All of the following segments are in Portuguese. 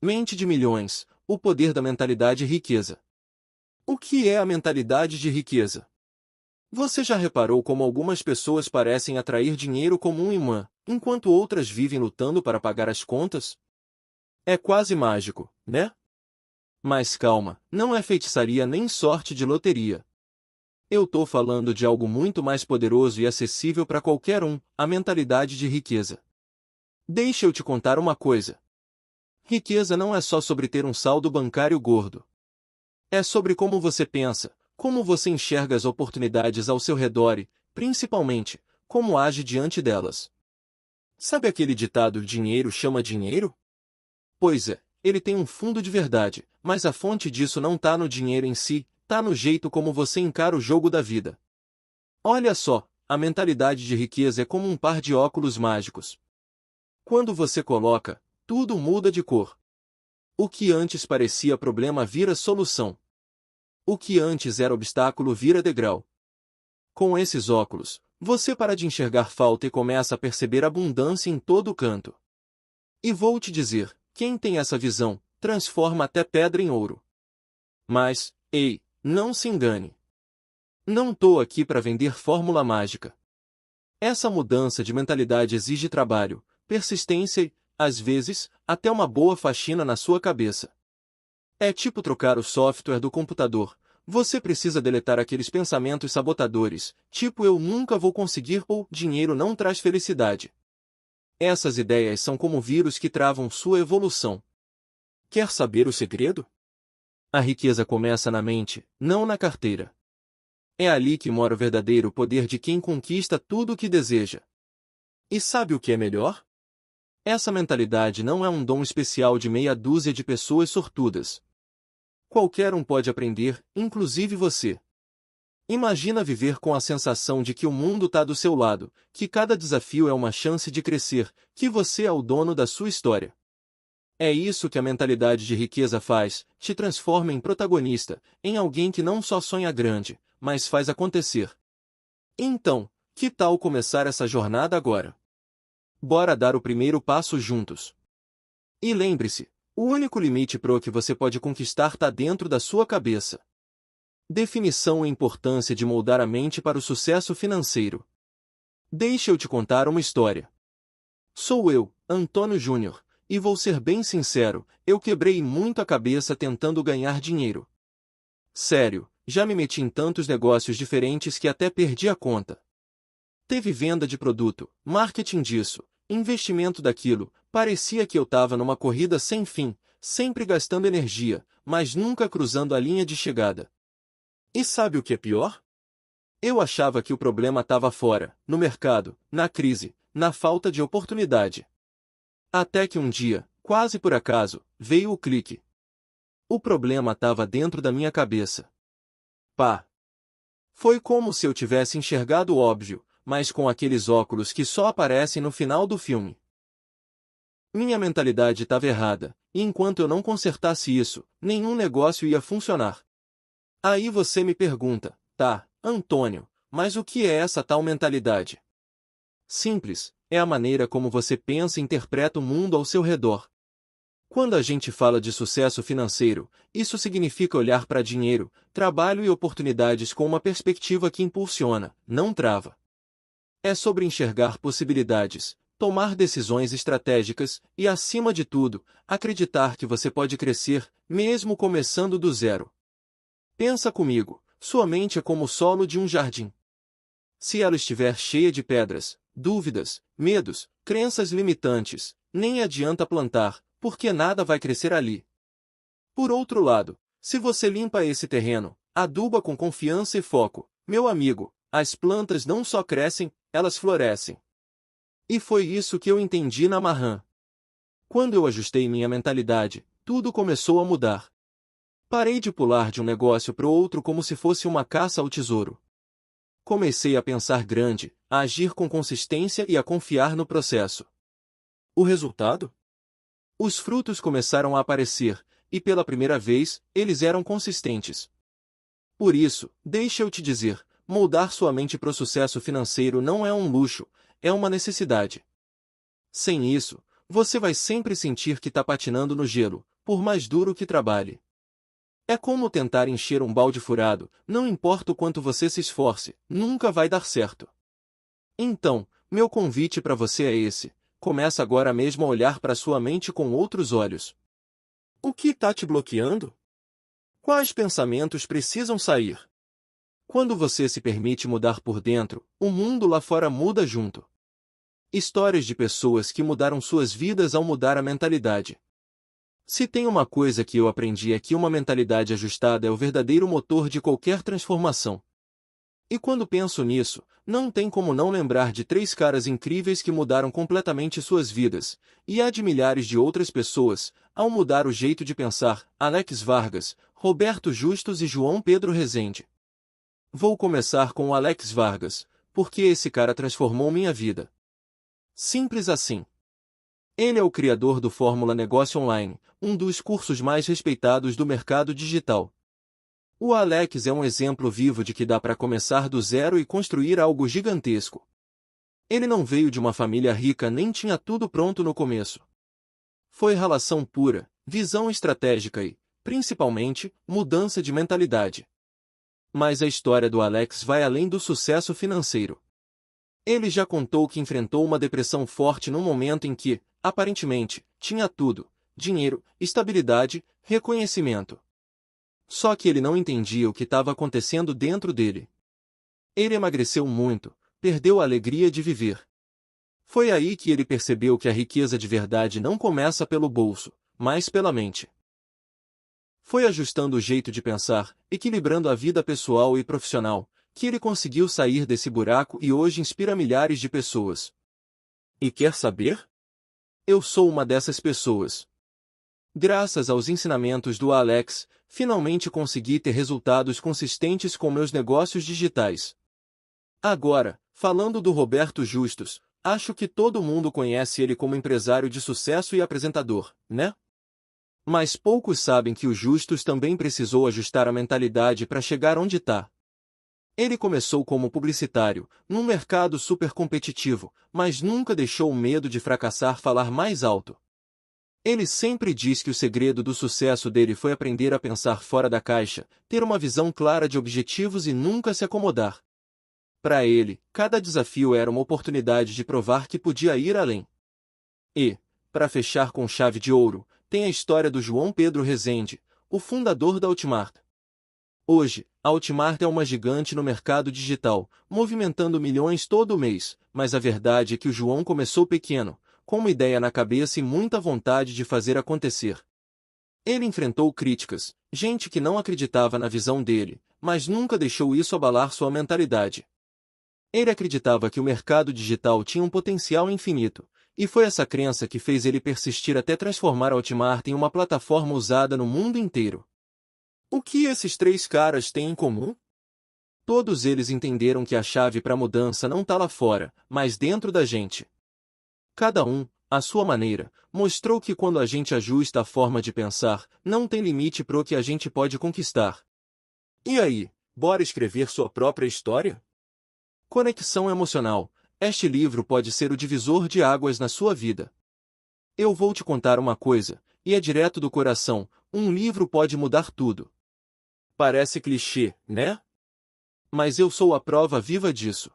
Mente de milhões, o poder da mentalidade riqueza. O que é a mentalidade de riqueza? Você já reparou como algumas pessoas parecem atrair dinheiro como um imã, enquanto outras vivem lutando para pagar as contas? É quase mágico, né? Mas calma, não é feitiçaria nem sorte de loteria. Eu tô falando de algo muito mais poderoso e acessível para qualquer um, a mentalidade de riqueza. Deixa eu te contar uma coisa. Riqueza não é só sobre ter um saldo bancário gordo. É sobre como você pensa, como você enxerga as oportunidades ao seu redor e, principalmente, como age diante delas. Sabe aquele ditado dinheiro chama dinheiro? Pois é, ele tem um fundo de verdade, mas a fonte disso não tá no dinheiro em si, tá no jeito como você encara o jogo da vida. Olha só, a mentalidade de riqueza é como um par de óculos mágicos. Quando você coloca, tudo muda de cor. O que antes parecia problema vira solução. O que antes era obstáculo vira degrau. Com esses óculos, você para de enxergar falta e começa a perceber abundância em todo canto. E vou te dizer, quem tem essa visão, transforma até pedra em ouro. Mas, ei, não se engane. Não tô aqui para vender fórmula mágica. Essa mudança de mentalidade exige trabalho, persistência e, às vezes, até uma boa faxina na sua cabeça. É tipo trocar o software do computador. Você precisa deletar aqueles pensamentos sabotadores, tipo eu nunca vou conseguir ou dinheiro não traz felicidade. Essas ideias são como vírus que travam sua evolução. Quer saber o segredo? A riqueza começa na mente, não na carteira. É ali que mora o verdadeiro poder de quem conquista tudo o que deseja. E sabe o que é melhor? Essa mentalidade não é um dom especial de meia dúzia de pessoas sortudas. Qualquer um pode aprender, inclusive você. Imagina viver com a sensação de que o mundo está do seu lado, que cada desafio é uma chance de crescer, que você é o dono da sua história. É isso que a mentalidade de riqueza faz, te transforma em protagonista, em alguém que não só sonha grande, mas faz acontecer. Então, que tal começar essa jornada agora? Bora dar o primeiro passo juntos. E lembre-se, o único limite pro que você pode conquistar está dentro da sua cabeça. Definição e importância de moldar a mente para o sucesso financeiro. Deixa eu te contar uma história. Sou eu, Antônio Júnior, e vou ser bem sincero, eu quebrei muito a cabeça tentando ganhar dinheiro. Sério, já me meti em tantos negócios diferentes que até perdi a conta. Teve venda de produto, marketing disso, investimento daquilo, parecia que eu estava numa corrida sem fim, sempre gastando energia, mas nunca cruzando a linha de chegada. E sabe o que é pior? Eu achava que o problema estava fora, no mercado, na crise, na falta de oportunidade. Até que um dia, quase por acaso, veio o clique. O problema estava dentro da minha cabeça. Pá! Foi como se eu tivesse enxergado o óbvio, mas com aqueles óculos que só aparecem no final do filme. Minha mentalidade estava errada, e enquanto eu não consertasse isso, nenhum negócio ia funcionar. Aí você me pergunta, tá, Antônio, mas o que é essa tal mentalidade? Simples, é a maneira como você pensa e interpreta o mundo ao seu redor. Quando a gente fala de sucesso financeiro, isso significa olhar para dinheiro, trabalho e oportunidades com uma perspectiva que impulsiona, não trava. É sobre enxergar possibilidades, tomar decisões estratégicas e, acima de tudo, acreditar que você pode crescer, mesmo começando do zero. Pensa comigo, sua mente é como o solo de um jardim. Se ela estiver cheia de pedras, dúvidas, medos, crenças limitantes, nem adianta plantar, porque nada vai crescer ali. Por outro lado, se você limpa esse terreno, aduba com confiança e foco, meu amigo, as plantas não só crescem, elas florescem. E foi isso que eu entendi na Mahan. Quando eu ajustei minha mentalidade, tudo começou a mudar. Parei de pular de um negócio para o outro como se fosse uma caça ao tesouro. Comecei a pensar grande, a agir com consistência e a confiar no processo. O resultado? Os frutos começaram a aparecer, e pela primeira vez, eles eram consistentes. Por isso, deixa eu te dizer, moldar sua mente para o sucesso financeiro não é um luxo, é uma necessidade. Sem isso, você vai sempre sentir que está patinando no gelo, por mais duro que trabalhe. É como tentar encher um balde furado, não importa o quanto você se esforce, nunca vai dar certo. Então, meu convite para você é esse: começa agora mesmo a olhar para sua mente com outros olhos. O que está te bloqueando? Quais pensamentos precisam sair? Quando você se permite mudar por dentro, o mundo lá fora muda junto. Histórias de pessoas que mudaram suas vidas ao mudar a mentalidade. Se tem uma coisa que eu aprendi é que uma mentalidade ajustada é o verdadeiro motor de qualquer transformação. E quando penso nisso, não tem como não lembrar de 3 caras incríveis que mudaram completamente suas vidas, e há de milhares de outras pessoas, ao mudar o jeito de pensar: Alex Vargas, Roberto Justus e João Pedro Rezende. Vou começar com o Alex Vargas, porque esse cara transformou minha vida. Simples assim. Ele é o criador do Fórmula Negócio Online, um dos cursos mais respeitados do mercado digital. O Alex é um exemplo vivo de que dá para começar do zero e construir algo gigantesco. Ele não veio de uma família rica nem tinha tudo pronto no começo. Foi ralação pura, visão estratégica e, principalmente, mudança de mentalidade. Mas a história do Alex vai além do sucesso financeiro. Ele já contou que enfrentou uma depressão forte num momento em que, aparentemente, tinha tudo: dinheiro, estabilidade, reconhecimento. Só que ele não entendia o que estava acontecendo dentro dele. Ele emagreceu muito, perdeu a alegria de viver. Foi aí que ele percebeu que a riqueza de verdade não começa pelo bolso, mas pela mente. Foi ajustando o jeito de pensar, equilibrando a vida pessoal e profissional, que ele conseguiu sair desse buraco e hoje inspira milhares de pessoas. E quer saber? Eu sou uma dessas pessoas. Graças aos ensinamentos do Alex, finalmente consegui ter resultados consistentes com meus negócios digitais. Agora, falando do Roberto Justus, acho que todo mundo conhece ele como empresário de sucesso e apresentador, né? Mas poucos sabem que o Justus também precisou ajustar a mentalidade para chegar onde está. Ele começou como publicitário, num mercado super competitivo, mas nunca deixou o medo de fracassar falar mais alto. Ele sempre diz que o segredo do sucesso dele foi aprender a pensar fora da caixa, ter uma visão clara de objetivos e nunca se acomodar. Para ele, cada desafio era uma oportunidade de provar que podia ir além. E, para fechar com chave de ouro, tem a história do João Pedro Rezende, o fundador da Hotmart. Hoje, a Hotmart é uma gigante no mercado digital, movimentando milhões todo mês, mas a verdade é que o João começou pequeno, com uma ideia na cabeça e muita vontade de fazer acontecer. Ele enfrentou críticas, gente que não acreditava na visão dele, mas nunca deixou isso abalar sua mentalidade. Ele acreditava que o mercado digital tinha um potencial infinito, e foi essa crença que fez ele persistir até transformar a Hotmart em uma plataforma usada no mundo inteiro. O que esses 3 caras têm em comum? Todos eles entenderam que a chave para a mudança não está lá fora, mas dentro da gente. Cada um, à sua maneira, mostrou que quando a gente ajusta a forma de pensar, não tem limite para o que a gente pode conquistar. E aí, bora escrever sua própria história? Conexão emocional. Este livro pode ser o divisor de águas na sua vida. Eu vou te contar uma coisa, e é direto do coração: um livro pode mudar tudo. Parece clichê, né? Mas eu sou a prova viva disso.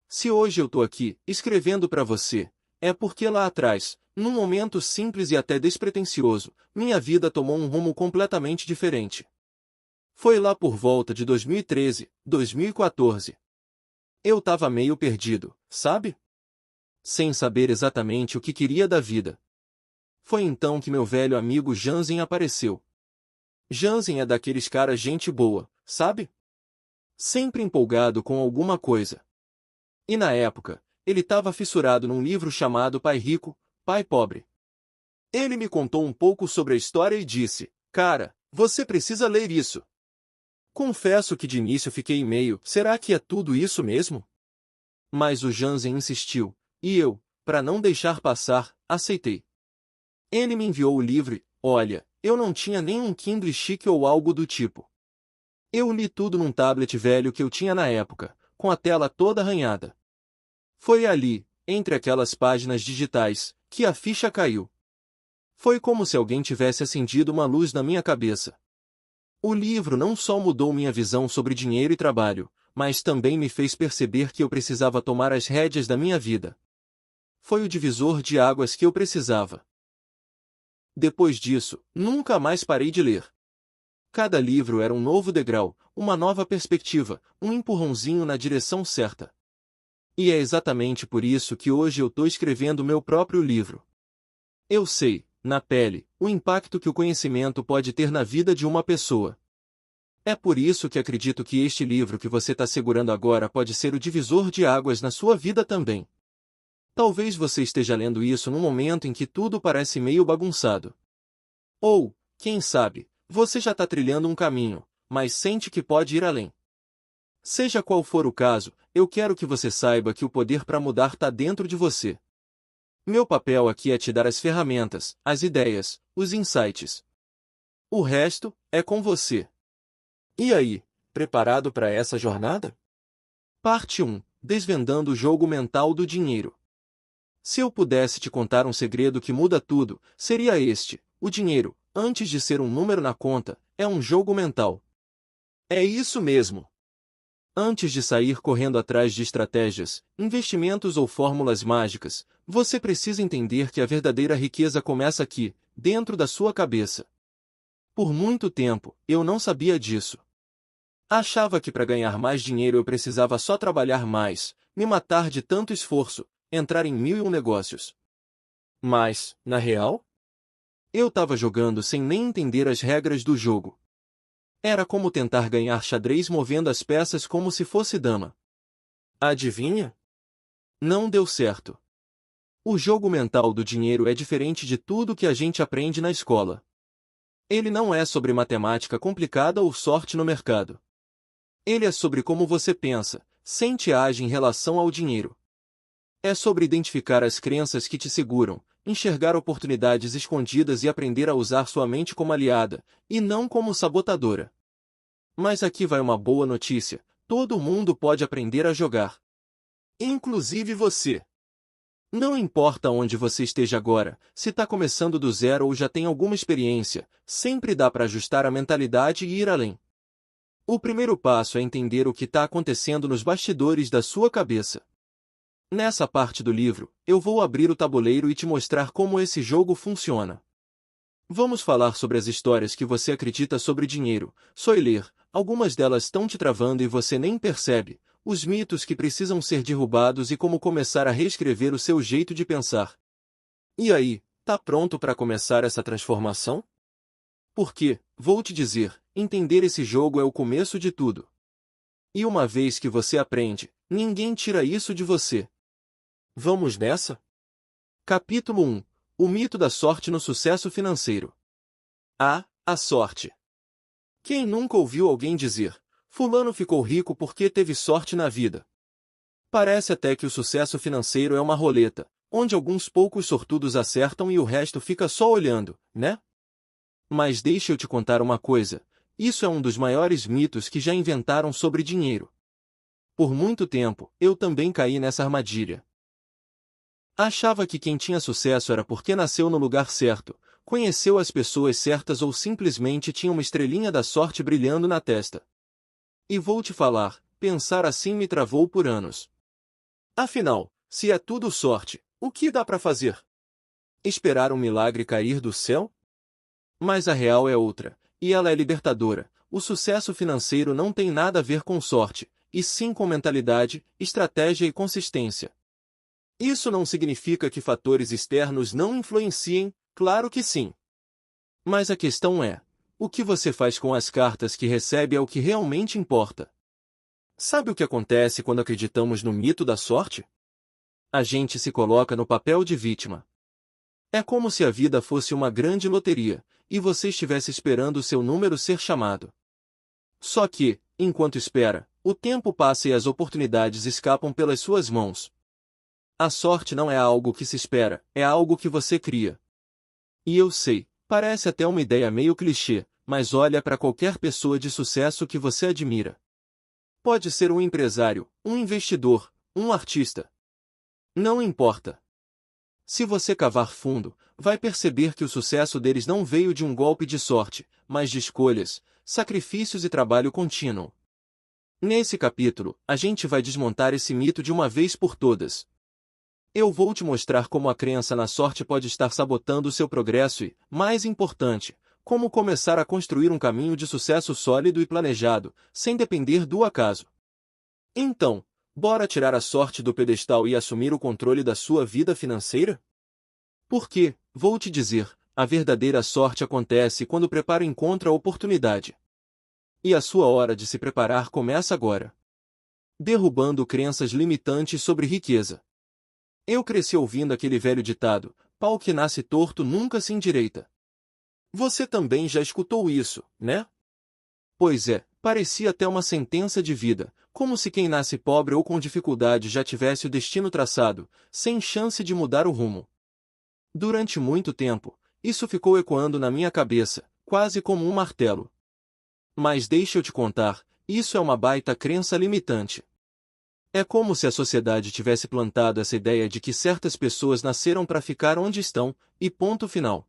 Se hoje eu tô aqui, escrevendo para você, é porque lá atrás, num momento simples e até despretensioso, minha vida tomou um rumo completamente diferente. Foi lá por volta de 2013, 2014. Eu tava meio perdido, sabe? Sem saber exatamente o que queria da vida. Foi então que meu velho amigo Jansen apareceu. Jansen é daqueles caras gente boa, sabe? Sempre empolgado com alguma coisa. E na época, ele estava fissurado num livro chamado Pai Rico, Pai Pobre. Ele me contou um pouco sobre a história e disse: "Cara, você precisa ler isso." Confesso que de início fiquei meio: será que é tudo isso mesmo? Mas o Jansen insistiu, e eu, para não deixar passar, aceitei. Ele me enviou o livro e, olha, eu não tinha nem um Kindle chique ou algo do tipo. Eu li tudo num tablet velho que eu tinha na época, com a tela toda arranhada. Foi ali, entre aquelas páginas digitais, que a ficha caiu. Foi como se alguém tivesse acendido uma luz na minha cabeça. O livro não só mudou minha visão sobre dinheiro e trabalho, mas também me fez perceber que eu precisava tomar as rédeas da minha vida. Foi o divisor de águas que eu precisava. Depois disso, nunca mais parei de ler. Cada livro era um novo degrau, uma nova perspectiva, um empurrãozinho na direção certa. E é exatamente por isso que hoje eu estou escrevendo meu próprio livro. Eu sei, na pele, o impacto que o conhecimento pode ter na vida de uma pessoa. É por isso que acredito que este livro que você está segurando agora pode ser o divisor de águas na sua vida também. Talvez você esteja lendo isso num momento em que tudo parece meio bagunçado. Ou, quem sabe, você já está trilhando um caminho, mas sente que pode ir além. Seja qual for o caso, eu quero que você saiba que o poder para mudar está dentro de você. Meu papel aqui é te dar as ferramentas, as ideias, os insights. O resto é com você. E aí, preparado para essa jornada? Parte 1. Desvendando o jogo mental do dinheiro. Se eu pudesse te contar um segredo que muda tudo, seria este: o dinheiro, antes de ser um número na conta, é um jogo mental. É isso mesmo. Antes de sair correndo atrás de estratégias, investimentos ou fórmulas mágicas, você precisa entender que a verdadeira riqueza começa aqui, dentro da sua cabeça. Por muito tempo, eu não sabia disso. Achava que para ganhar mais dinheiro eu precisava só trabalhar mais, me matar de tanto esforço, entrar em 1001 negócios. Mas, na real, eu estava jogando sem nem entender as regras do jogo. Era como tentar ganhar xadrez movendo as peças como se fosse dama. Adivinha? Não deu certo. O jogo mental do dinheiro é diferente de tudo que a gente aprende na escola. Ele não é sobre matemática complicada ou sorte no mercado. Ele é sobre como você pensa, sente e age em relação ao dinheiro. É sobre identificar as crenças que te seguram, enxergar oportunidades escondidas e aprender a usar sua mente como aliada, e não como sabotadora. Mas aqui vai uma boa notícia: todo mundo pode aprender a jogar. Inclusive você. Não importa onde você esteja agora, se está começando do zero ou já tem alguma experiência, sempre dá para ajustar a mentalidade e ir além. O primeiro passo é entender o que está acontecendo nos bastidores da sua cabeça. Nessa parte do livro, eu vou abrir o tabuleiro e te mostrar como esse jogo funciona. Vamos falar sobre as histórias que você acredita sobre dinheiro, ler. Algumas delas estão te travando e você nem percebe, os mitos que precisam ser derrubados e como começar a reescrever o seu jeito de pensar. E aí, tá pronto para começar essa transformação? Porque, vou te dizer, entender esse jogo é o começo de tudo. E uma vez que você aprende, ninguém tira isso de você. Vamos nessa? Capítulo 1. O mito da sorte no sucesso financeiro. A sorte. Quem nunca ouviu alguém dizer: fulano ficou rico porque teve sorte na vida? Parece até que o sucesso financeiro é uma roleta, onde alguns poucos sortudos acertam e o resto fica só olhando, né? Mas deixa eu te contar uma coisa: isso é um dos maiores mitos que já inventaram sobre dinheiro. Por muito tempo, eu também caí nessa armadilha. Achava que quem tinha sucesso era porque nasceu no lugar certo, conheceu as pessoas certas ou simplesmente tinha uma estrelinha da sorte brilhando na testa. E vou te falar, pensar assim me travou por anos. Afinal, se é tudo sorte, o que dá para fazer? Esperar um milagre cair do céu? Mas a real é outra, e ela é libertadora. O sucesso financeiro não tem nada a ver com sorte, e sim com mentalidade, estratégia e consistência. Isso não significa que fatores externos não influenciem, claro que sim. Mas a questão é: o que você faz com as cartas que recebe é o que realmente importa. Sabe o que acontece quando acreditamos no mito da sorte? A gente se coloca no papel de vítima. É como se a vida fosse uma grande loteria, e você estivesse esperando o seu número ser chamado. Só que, enquanto espera, o tempo passa e as oportunidades escapam pelas suas mãos. A sorte não é algo que se espera, é algo que você cria. E eu sei, parece até uma ideia meio clichê, mas olha para qualquer pessoa de sucesso que você admira. Pode ser um empresário, um investidor, um artista. Não importa. Se você cavar fundo, vai perceber que o sucesso deles não veio de um golpe de sorte, mas de escolhas, sacrifícios e trabalho contínuo. Nesse capítulo, a gente vai desmontar esse mito de uma vez por todas. Eu vou te mostrar como a crença na sorte pode estar sabotando o seu progresso e, mais importante, como começar a construir um caminho de sucesso sólido e planejado, sem depender do acaso. Então, bora tirar a sorte do pedestal e assumir o controle da sua vida financeira? Porque, vou te dizer, a verdadeira sorte acontece quando o preparo encontra a oportunidade. E a sua hora de se preparar começa agora. Derrubando crenças limitantes sobre riqueza. Eu cresci ouvindo aquele velho ditado: pau que nasce torto nunca se endireita. Você também já escutou isso, né? Pois é, parecia até uma sentença de vida, como se quem nasce pobre ou com dificuldade já tivesse o destino traçado, sem chance de mudar o rumo. Durante muito tempo, isso ficou ecoando na minha cabeça, quase como um martelo. Mas deixa eu te contar, isso é uma baita crença limitante. É como se a sociedade tivesse plantado essa ideia de que certas pessoas nasceram para ficar onde estão, e ponto final.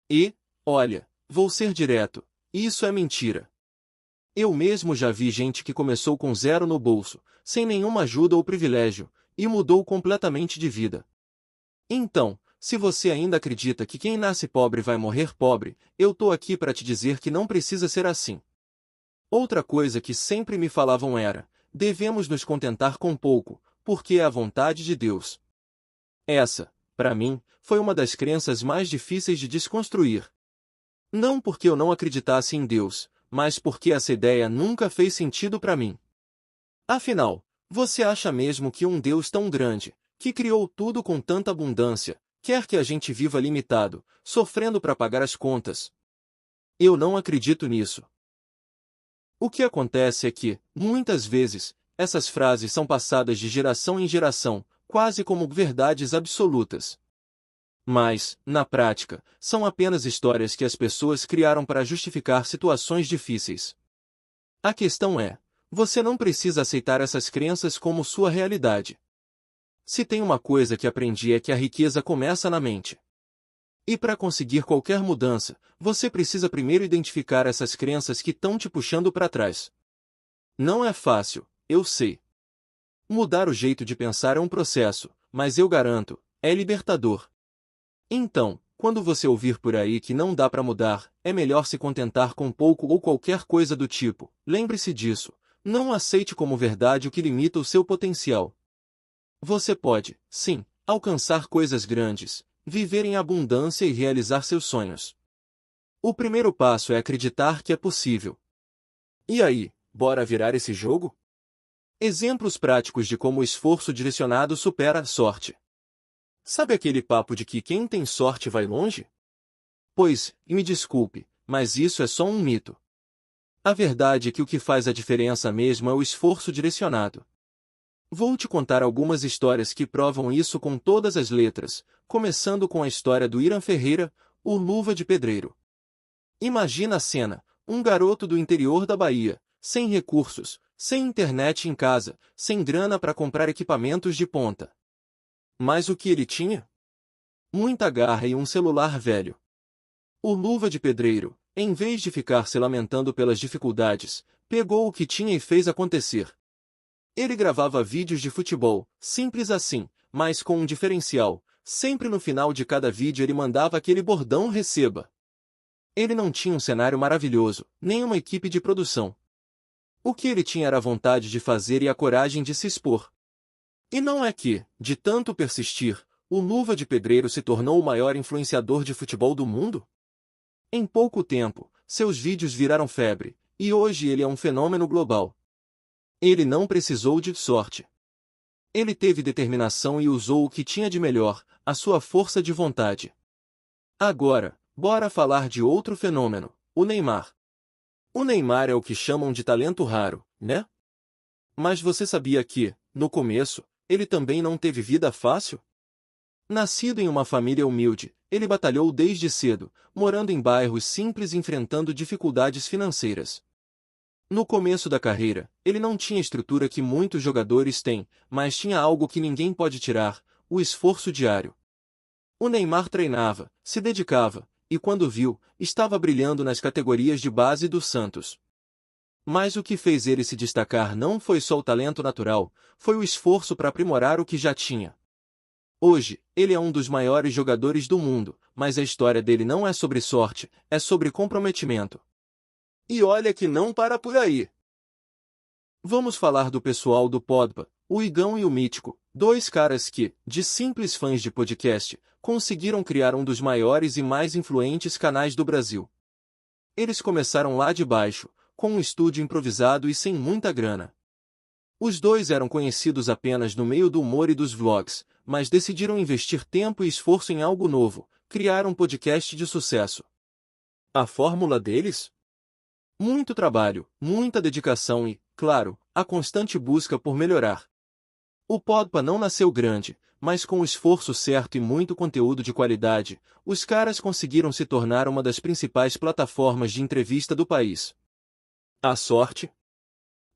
E, olha, vou ser direto, isso é mentira. Eu mesmo já vi gente que começou com zero no bolso, sem nenhuma ajuda ou privilégio, e mudou completamente de vida. Então, se você ainda acredita que quem nasce pobre vai morrer pobre, eu tô aqui para te dizer que não precisa ser assim. Outra coisa que sempre me falavam era: devemos nos contentar com pouco, porque é a vontade de Deus. Essa, para mim, foi uma das crenças mais difíceis de desconstruir. Não porque eu não acreditasse em Deus, mas porque essa ideia nunca fez sentido para mim. Afinal, você acha mesmo que um Deus tão grande, que criou tudo com tanta abundância, quer que a gente viva limitado, sofrendo para pagar as contas? Eu não acredito nisso. O que acontece é que, muitas vezes, essas frases são passadas de geração em geração, quase como verdades absolutas. Mas, na prática, são apenas histórias que as pessoas criaram para justificar situações difíceis. A questão é: você não precisa aceitar essas crenças como sua realidade. Se tem uma coisa que aprendi é que a riqueza começa na mente. E para conseguir qualquer mudança, você precisa primeiro identificar essas crenças que estão te puxando para trás. Não é fácil, eu sei. Mudar o jeito de pensar é um processo, mas eu garanto, é libertador. Então, quando você ouvir por aí que não dá para mudar, é melhor se contentar com pouco ou qualquer coisa do tipo, lembre-se disso, não aceite como verdade o que limita o seu potencial. Você pode, sim, alcançar coisas grandes, viver em abundância e realizar seus sonhos. O primeiro passo é acreditar que é possível. E aí, bora virar esse jogo? Exemplos práticos de como o esforço direcionado supera a sorte. Sabe aquele papo de que quem tem sorte vai longe? Pois, me desculpe, mas isso é só um mito. A verdade é que o que faz a diferença mesmo é o esforço direcionado. Vou te contar algumas histórias que provam isso com todas as letras, começando com a história do Irã Ferreira, o Luva de Pedreiro. Imagina a cena: um garoto do interior da Bahia, sem recursos, sem internet em casa, sem grana para comprar equipamentos de ponta. Mas o que ele tinha? Muita garra e um celular velho. O Luva de Pedreiro, em vez de ficar se lamentando pelas dificuldades, pegou o que tinha e fez acontecer. Ele gravava vídeos de futebol, simples assim, mas com um diferencial: sempre no final de cada vídeo ele mandava aquele bordão "receba". Ele não tinha um cenário maravilhoso, nem uma equipe de produção. O que ele tinha era a vontade de fazer e a coragem de se expor. E não é que, de tanto persistir, o Luva de Pedreiro se tornou o maior influenciador de futebol do mundo? Em pouco tempo, seus vídeos viraram febre, e hoje ele é um fenômeno global. Ele não precisou de sorte. Ele teve determinação e usou o que tinha de melhor, a sua força de vontade. Agora, bora falar de outro fenômeno, o Neymar. O Neymar é o que chamam de talento raro, né? Mas você sabia que, no começo, ele também não teve vida fácil? Nascido em uma família humilde, ele batalhou desde cedo, morando em bairros simples e enfrentando dificuldades financeiras. No começo da carreira, ele não tinha a estrutura que muitos jogadores têm, mas tinha algo que ninguém pode tirar: o esforço diário. O Neymar treinava, se dedicava, e quando viu, estava brilhando nas categorias de base do Santos. Mas o que fez ele se destacar não foi só o talento natural, foi o esforço para aprimorar o que já tinha. Hoje, ele é um dos maiores jogadores do mundo, mas a história dele não é sobre sorte, é sobre comprometimento. E olha que não para por aí. Vamos falar do pessoal do Podpah, o Igão e o Mítico, dois caras que, de simples fãs de podcast, conseguiram criar um dos maiores e mais influentes canais do Brasil. Eles começaram lá de baixo, com um estúdio improvisado e sem muita grana. Os dois eram conhecidos apenas no meio do humor e dos vlogs, mas decidiram investir tempo e esforço em algo novo, criar um podcast de sucesso. A fórmula deles? Muito trabalho, muita dedicação e, claro, a constante busca por melhorar. O Podpah não nasceu grande, mas com o esforço certo e muito conteúdo de qualidade, os caras conseguiram se tornar uma das principais plataformas de entrevista do país. A sorte?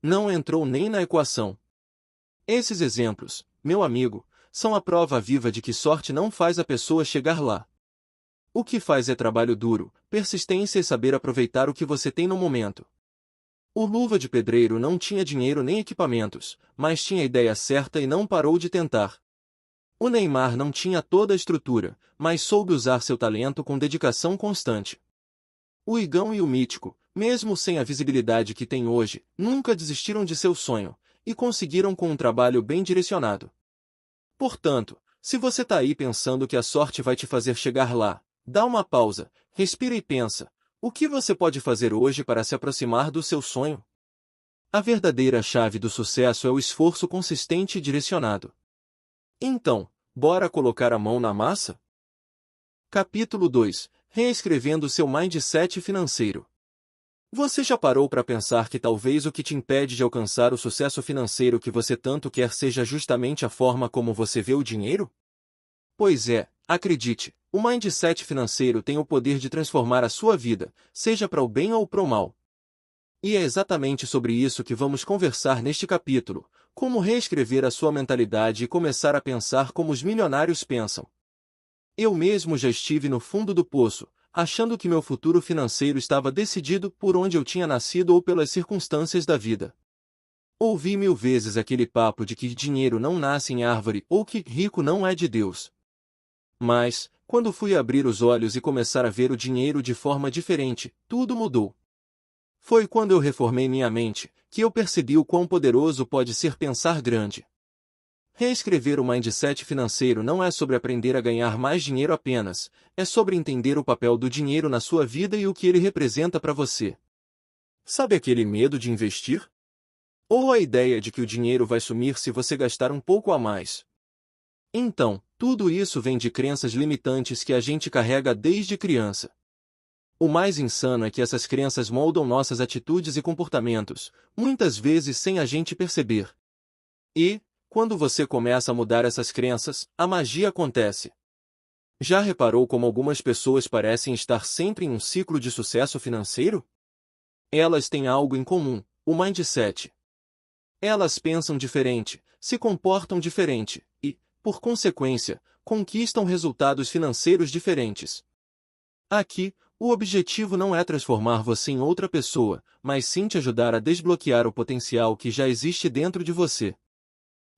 Não entrou nem na equação. Esses exemplos, meu amigo, são a prova viva de que sorte não faz a pessoa chegar lá. O que faz é trabalho duro, persistência e saber aproveitar o que você tem no momento. O Luva de Pedreiro não tinha dinheiro nem equipamentos, mas tinha a ideia certa e não parou de tentar. O Neymar não tinha toda a estrutura, mas soube usar seu talento com dedicação constante. O Igão e o Mítico, mesmo sem a visibilidade que tem hoje, nunca desistiram de seu sonho, e conseguiram com um trabalho bem direcionado. Portanto, se você tá aí pensando que a sorte vai te fazer chegar lá, dá uma pausa, respira e pensa, o que você pode fazer hoje para se aproximar do seu sonho? A verdadeira chave do sucesso é o esforço consistente e direcionado. Então, bora colocar a mão na massa? Capítulo 2. Reescrevendo seu mindset financeiro. Você já parou para pensar que talvez o que te impede de alcançar o sucesso financeiro que você tanto quer seja justamente a forma como você vê o dinheiro? Pois é, acredite, o mindset financeiro tem o poder de transformar a sua vida, seja para o bem ou para o mal. E é exatamente sobre isso que vamos conversar neste capítulo, como reescrever a sua mentalidade e começar a pensar como os milionários pensam. Eu mesmo já estive no fundo do poço, achando que meu futuro financeiro estava decidido por onde eu tinha nascido ou pelas circunstâncias da vida. Ouvi 1000 vezes aquele papo de que dinheiro não nasce em árvore ou que rico não é de Deus. Mas, quando fui abrir os olhos e começar a ver o dinheiro de forma diferente, tudo mudou. Foi quando eu reformei minha mente, que eu percebi o quão poderoso pode ser pensar grande. Reescrever o mindset financeiro não é sobre aprender a ganhar mais dinheiro apenas, é sobre entender o papel do dinheiro na sua vida e o que ele representa para você. Sabe aquele medo de investir? Ou a ideia de que o dinheiro vai sumir se você gastar um pouco a mais? Então, tudo isso vem de crenças limitantes que a gente carrega desde criança. O mais insano é que essas crenças moldam nossas atitudes e comportamentos, muitas vezes sem a gente perceber. E, quando você começa a mudar essas crenças, a magia acontece. Já reparou como algumas pessoas parecem estar sempre em um ciclo de sucesso financeiro? Elas têm algo em comum, o mindset. Elas pensam diferente, se comportam diferente e, por consequência, conquistam resultados financeiros diferentes. Aqui, o objetivo não é transformar você em outra pessoa, mas sim te ajudar a desbloquear o potencial que já existe dentro de você.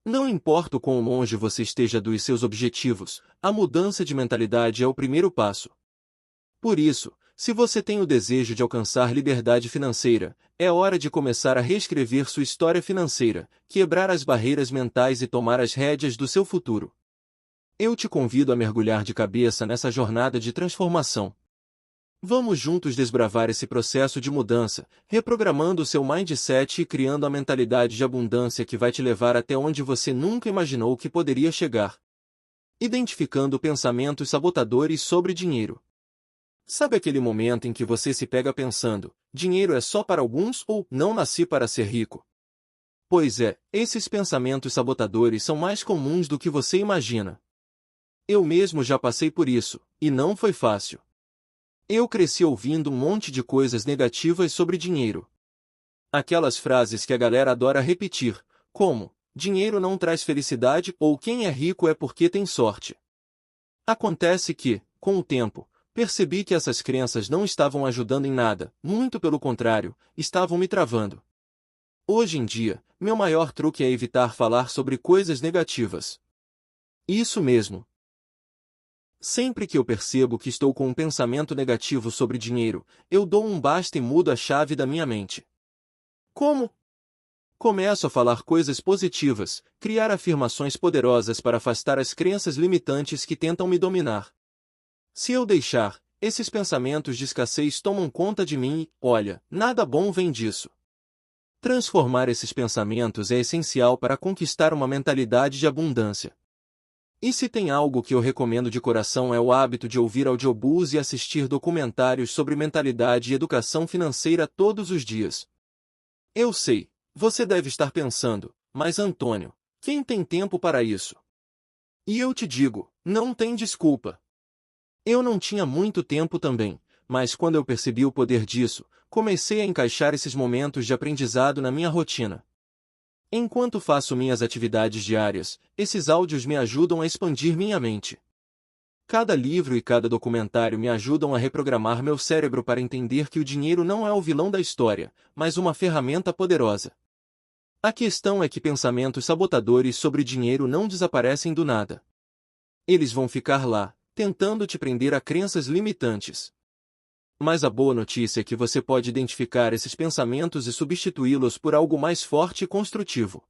Não importa o quão longe você esteja dos seus objetivos, a mudança de mentalidade é o primeiro passo. Por isso, se você tem o desejo de alcançar liberdade financeira, é hora de começar a reescrever sua história financeira, quebrar as barreiras mentais e tomar as rédeas do seu futuro. Eu te convido a mergulhar de cabeça nessa jornada de transformação. Vamos juntos desbravar esse processo de mudança, reprogramando o seu mindset e criando a mentalidade de abundância que vai te levar até onde você nunca imaginou que poderia chegar. Identificando pensamentos sabotadores sobre dinheiro. Sabe aquele momento em que você se pega pensando, dinheiro é só para alguns ou não nasci para ser rico? Pois é, esses pensamentos sabotadores são mais comuns do que você imagina. Eu mesmo já passei por isso, e não foi fácil. Eu cresci ouvindo um monte de coisas negativas sobre dinheiro. Aquelas frases que a galera adora repetir, como, dinheiro não traz felicidade ou quem é rico é porque tem sorte. Acontece que, com o tempo, percebi que essas crenças não estavam ajudando em nada, muito pelo contrário, estavam me travando. Hoje em dia, meu maior truque é evitar falar sobre coisas negativas. Isso mesmo. Sempre que eu percebo que estou com um pensamento negativo sobre dinheiro, eu dou um basta e mudo a chave da minha mente. Como? Começo a falar coisas positivas, criar afirmações poderosas para afastar as crenças limitantes que tentam me dominar. Se eu deixar, esses pensamentos de escassez tomam conta de mim e, olha, nada bom vem disso. Transformar esses pensamentos é essencial para conquistar uma mentalidade de abundância. E se tem algo que eu recomendo de coração é o hábito de ouvir audiobooks e assistir documentários sobre mentalidade e educação financeira todos os dias. Eu sei, você deve estar pensando, mas Antônio, quem tem tempo para isso? E eu te digo, não tem desculpa. Eu não tinha muito tempo também, mas quando eu percebi o poder disso, comecei a encaixar esses momentos de aprendizado na minha rotina. Enquanto faço minhas atividades diárias, esses áudios me ajudam a expandir minha mente. Cada livro e cada documentário me ajudam a reprogramar meu cérebro para entender que o dinheiro não é o vilão da história, mas uma ferramenta poderosa. A questão é que pensamentos sabotadores sobre dinheiro não desaparecem do nada. Eles vão ficar lá, tentando te prender a crenças limitantes. Mas a boa notícia é que você pode identificar esses pensamentos e substituí-los por algo mais forte e construtivo.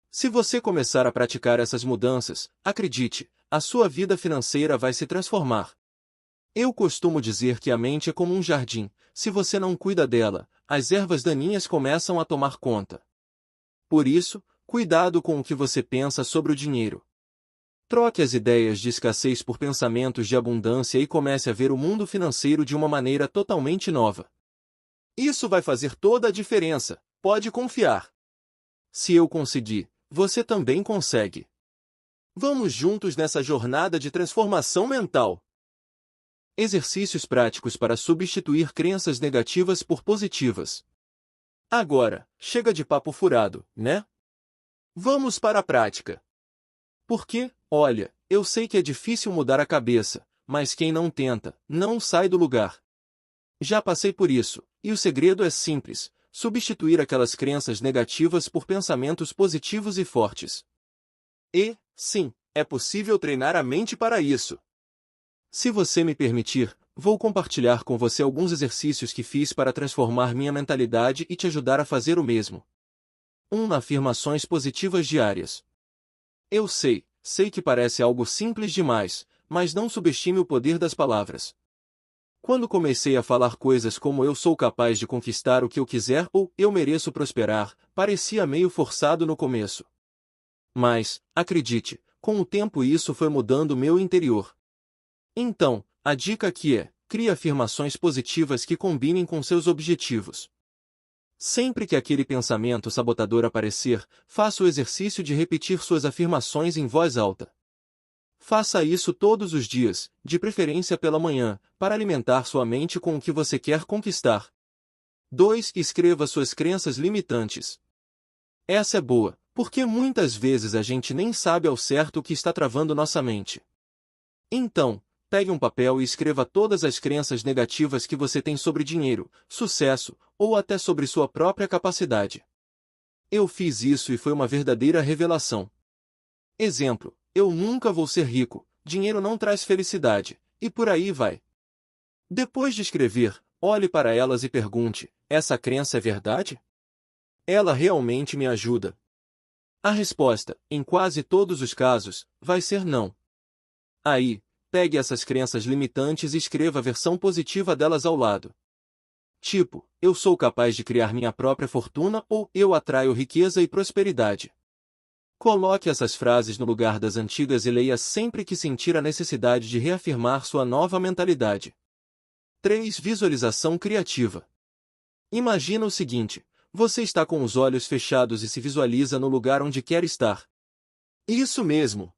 Se você começar a praticar essas mudanças, acredite, a sua vida financeira vai se transformar. Eu costumo dizer que a mente é como um jardim, se você não cuida dela, as ervas daninhas começam a tomar conta. Por isso, cuidado com o que você pensa sobre o dinheiro. Troque as ideias de escassez por pensamentos de abundância e comece a ver o mundo financeiro de uma maneira totalmente nova. Isso vai fazer toda a diferença, pode confiar. Se eu conseguir, você também consegue. Vamos juntos nessa jornada de transformação mental. Exercícios práticos para substituir crenças negativas por positivas. Agora, chega de papo furado, né? Vamos para a prática. Porque, olha, eu sei que é difícil mudar a cabeça, mas quem não tenta, não sai do lugar. Já passei por isso, e o segredo é simples: substituir aquelas crenças negativas por pensamentos positivos e fortes. E, sim, é possível treinar a mente para isso. Se você me permitir, vou compartilhar com você alguns exercícios que fiz para transformar minha mentalidade e te ajudar a fazer o mesmo. 1. Afirmações positivas diárias. Eu sei que parece algo simples demais, mas não subestime o poder das palavras. Quando comecei a falar coisas como eu sou capaz de conquistar o que eu quiser ou eu mereço prosperar, parecia meio forçado no começo. Mas, acredite, com o tempo isso foi mudando meu interior. Então, a dica aqui é: crie afirmações positivas que combinem com seus objetivos. Sempre que aquele pensamento sabotador aparecer, faça o exercício de repetir suas afirmações em voz alta. Faça isso todos os dias, de preferência pela manhã, para alimentar sua mente com o que você quer conquistar. 2. Escreva suas crenças limitantes. Essa é boa, porque muitas vezes a gente nem sabe ao certo o que está travando nossa mente. Então, pegue um papel e escreva todas as crenças negativas que você tem sobre dinheiro, sucesso, ou até sobre sua própria capacidade. Eu fiz isso e foi uma verdadeira revelação. Exemplo: eu nunca vou ser rico, dinheiro não traz felicidade, e por aí vai. Depois de escrever, olhe para elas e pergunte: essa crença é verdade? Ela realmente me ajuda? A resposta, em quase todos os casos, vai ser não. Aí, pegue essas crenças limitantes e escreva a versão positiva delas ao lado. Tipo, eu sou capaz de criar minha própria fortuna ou eu atraio riqueza e prosperidade. Coloque essas frases no lugar das antigas e leia sempre que sentir a necessidade de reafirmar sua nova mentalidade. 3. Visualização criativa. Imagina o seguinte: você está com os olhos fechados e se visualiza no lugar onde quer estar. Isso mesmo!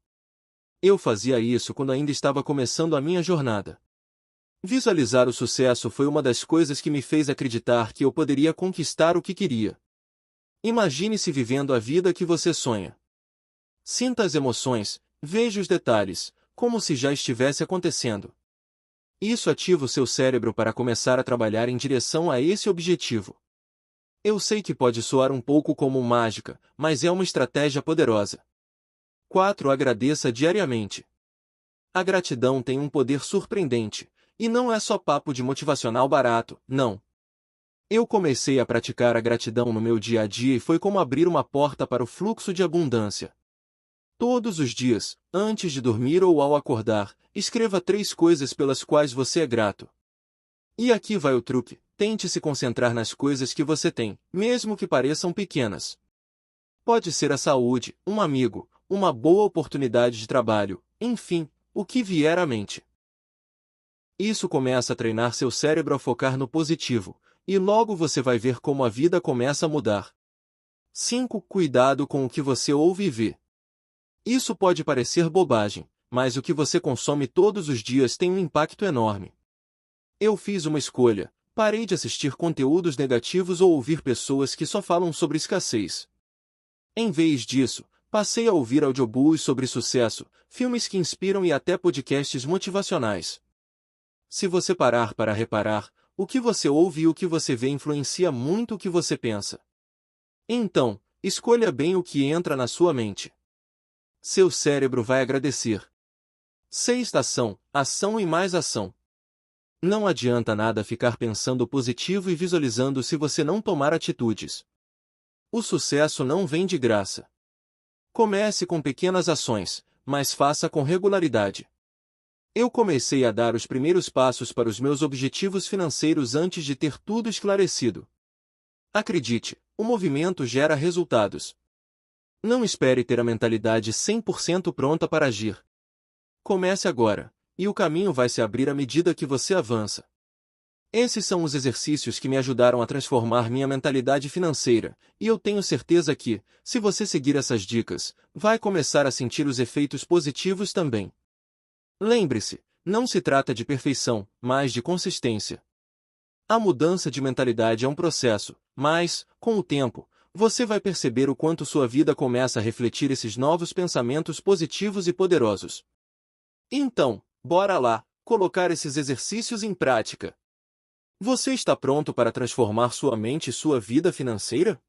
Eu fazia isso quando ainda estava começando a minha jornada. Visualizar o sucesso foi uma das coisas que me fez acreditar que eu poderia conquistar o que queria. Imagine-se vivendo a vida que você sonha. Sinta as emoções, veja os detalhes, como se já estivesse acontecendo. Isso ativa o seu cérebro para começar a trabalhar em direção a esse objetivo. Eu sei que pode soar um pouco como mágica, mas é uma estratégia poderosa. 4. Agradeça diariamente. A gratidão tem um poder surpreendente, e não é só papo de motivacional barato, não. Eu comecei a praticar a gratidão no meu dia a dia e foi como abrir uma porta para o fluxo de abundância. Todos os dias, antes de dormir ou ao acordar, escreva 3 coisas pelas quais você é grato. E aqui vai o truque: tente se concentrar nas coisas que você tem, mesmo que pareçam pequenas. Pode ser a saúde, um amigo, uma boa oportunidade de trabalho, enfim, o que vier à mente. Isso começa a treinar seu cérebro a focar no positivo, e logo você vai ver como a vida começa a mudar. 5. Cuidado com o que você ouve e vê. Isso pode parecer bobagem, mas o que você consome todos os dias tem um impacto enorme. Eu fiz uma escolha: parei de assistir conteúdos negativos ou ouvir pessoas que só falam sobre escassez. Em vez disso, passei a ouvir audiobooks sobre sucesso, filmes que inspiram e até podcasts motivacionais. Se você parar para reparar, o que você ouve e o que você vê influencia muito o que você pensa. Então, escolha bem o que entra na sua mente. Seu cérebro vai agradecer. 6. Ação e mais ação. Não adianta nada ficar pensando positivo e visualizando se você não tomar atitudes. O sucesso não vem de graça. Comece com pequenas ações, mas faça com regularidade. Eu comecei a dar os primeiros passos para os meus objetivos financeiros antes de ter tudo esclarecido. Acredite, o movimento gera resultados. Não espere ter a mentalidade 100% pronta para agir. Comece agora, e o caminho vai se abrir à medida que você avança. Esses são os exercícios que me ajudaram a transformar minha mentalidade financeira, e eu tenho certeza que, se você seguir essas dicas, vai começar a sentir os efeitos positivos também. Lembre-se, não se trata de perfeição, mas de consistência. A mudança de mentalidade é um processo, mas, com o tempo, você vai perceber o quanto sua vida começa a refletir esses novos pensamentos positivos e poderosos. Então, bora lá, colocar esses exercícios em prática. Você está pronto para transformar sua mente e sua vida financeira?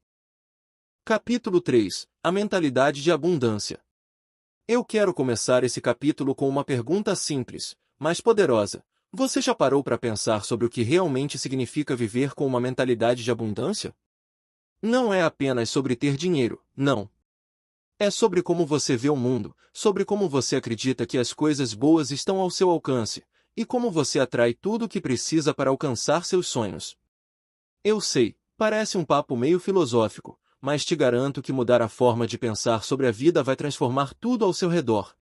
Capítulo 3. A mentalidade de abundância. Eu quero começar esse capítulo com uma pergunta simples, mas poderosa. Você já parou para pensar sobre o que realmente significa viver com uma mentalidade de abundância? Não é apenas sobre ter dinheiro, não. É sobre como você vê o mundo, sobre como você acredita que as coisas boas estão ao seu alcance, e como você atrai tudo o que precisa para alcançar seus sonhos. Eu sei, parece um papo meio filosófico, mas te garanto que mudar a forma de pensar sobre a vida vai transformar tudo ao seu redor.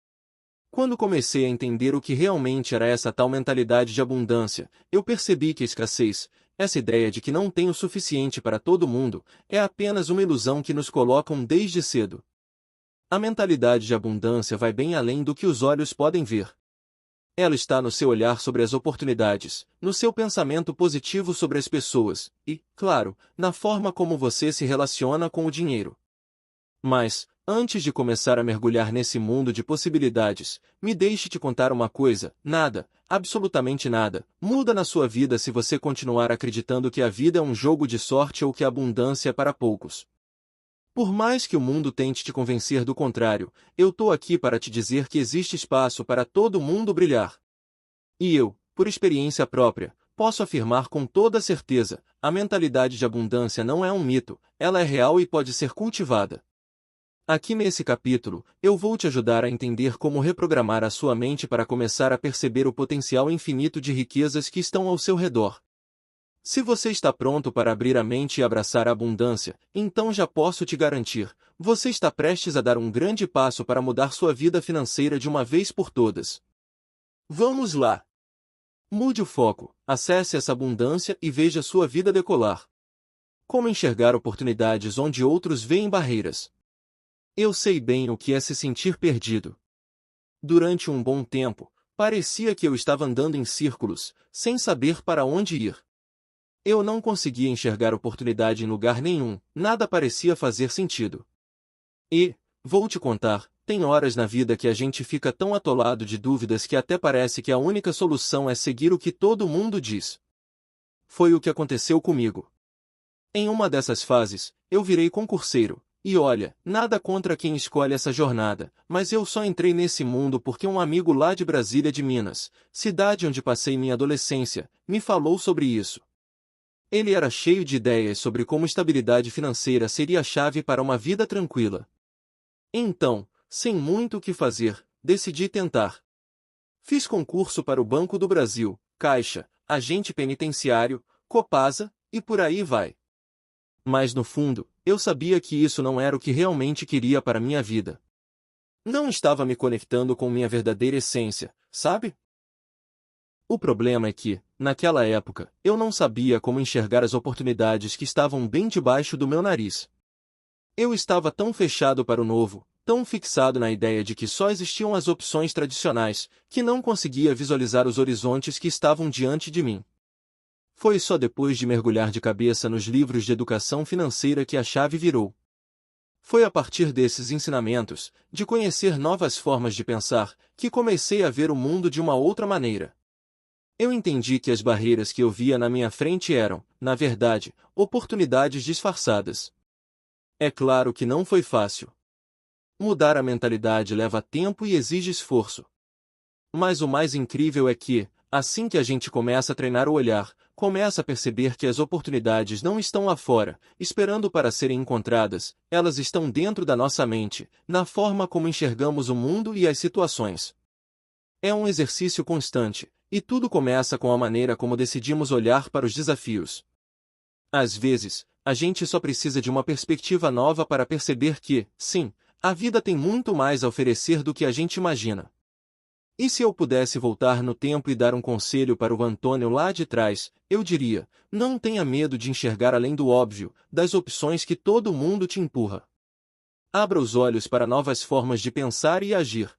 Quando comecei a entender o que realmente era essa tal mentalidade de abundância, eu percebi que a escassez, essa ideia de que não tem o suficiente para todo mundo, é apenas uma ilusão que nos colocam desde cedo. A mentalidade de abundância vai bem além do que os olhos podem ver. Ela está no seu olhar sobre as oportunidades, no seu pensamento positivo sobre as pessoas e, claro, na forma como você se relaciona com o dinheiro. Mas, antes de começar a mergulhar nesse mundo de possibilidades, me deixe te contar uma coisa: nada, absolutamente nada, muda na sua vida se você continuar acreditando que a vida é um jogo de sorte ou que a abundância é para poucos. Por mais que o mundo tente te convencer do contrário, eu tô aqui para te dizer que existe espaço para todo mundo brilhar. E eu, por experiência própria, posso afirmar com toda certeza: a mentalidade de abundância não é um mito, ela é real e pode ser cultivada. Aqui nesse capítulo, eu vou te ajudar a entender como reprogramar a sua mente para começar a perceber o potencial infinito de riquezas que estão ao seu redor. Se você está pronto para abrir a mente e abraçar a abundância, então já posso te garantir, você está prestes a dar um grande passo para mudar sua vida financeira de uma vez por todas. Vamos lá! Mude o foco, acesse essa abundância e veja sua vida decolar. Como enxergar oportunidades onde outros veem barreiras? Eu sei bem o que é se sentir perdido. Durante um bom tempo, parecia que eu estava andando em círculos, sem saber para onde ir. Eu não conseguia enxergar oportunidade em lugar nenhum, nada parecia fazer sentido. E, vou te contar, tem horas na vida que a gente fica tão atolado de dúvidas que até parece que a única solução é seguir o que todo mundo diz. Foi o que aconteceu comigo. Em uma dessas fases, eu virei concurseiro, e olha, nada contra quem escolhe essa jornada, mas eu só entrei nesse mundo porque um amigo lá de Brasília de Minas, cidade onde passei minha adolescência, me falou sobre isso. Ele era cheio de ideias sobre como estabilidade financeira seria a chave para uma vida tranquila. Então, sem muito o que fazer, decidi tentar. Fiz concurso para o Banco do Brasil, Caixa, agente penitenciário, Copasa, e por aí vai. Mas no fundo, eu sabia que isso não era o que realmente queria para minha vida. Não estava me conectando com minha verdadeira essência, sabe? O problema é que, naquela época, eu não sabia como enxergar as oportunidades que estavam bem debaixo do meu nariz. Eu estava tão fechado para o novo, tão fixado na ideia de que só existiam as opções tradicionais, que não conseguia visualizar os horizontes que estavam diante de mim. Foi só depois de mergulhar de cabeça nos livros de educação financeira que a chave virou. Foi a partir desses ensinamentos, de conhecer novas formas de pensar, que comecei a ver o mundo de uma outra maneira. Eu entendi que as barreiras que eu via na minha frente eram, na verdade, oportunidades disfarçadas. É claro que não foi fácil. Mudar a mentalidade leva tempo e exige esforço. Mas o mais incrível é que, assim que a gente começa a treinar o olhar, começa a perceber que as oportunidades não estão lá fora, esperando para serem encontradas, elas estão dentro da nossa mente, na forma como enxergamos o mundo e as situações. É um exercício constante, e tudo começa com a maneira como decidimos olhar para os desafios. Às vezes, a gente só precisa de uma perspectiva nova para perceber que, sim, a vida tem muito mais a oferecer do que a gente imagina. E se eu pudesse voltar no tempo e dar um conselho para o Antônio lá de trás, eu diria: não tenha medo de enxergar além do óbvio, das opções que todo mundo te empurra. Abra os olhos para novas formas de pensar e agir.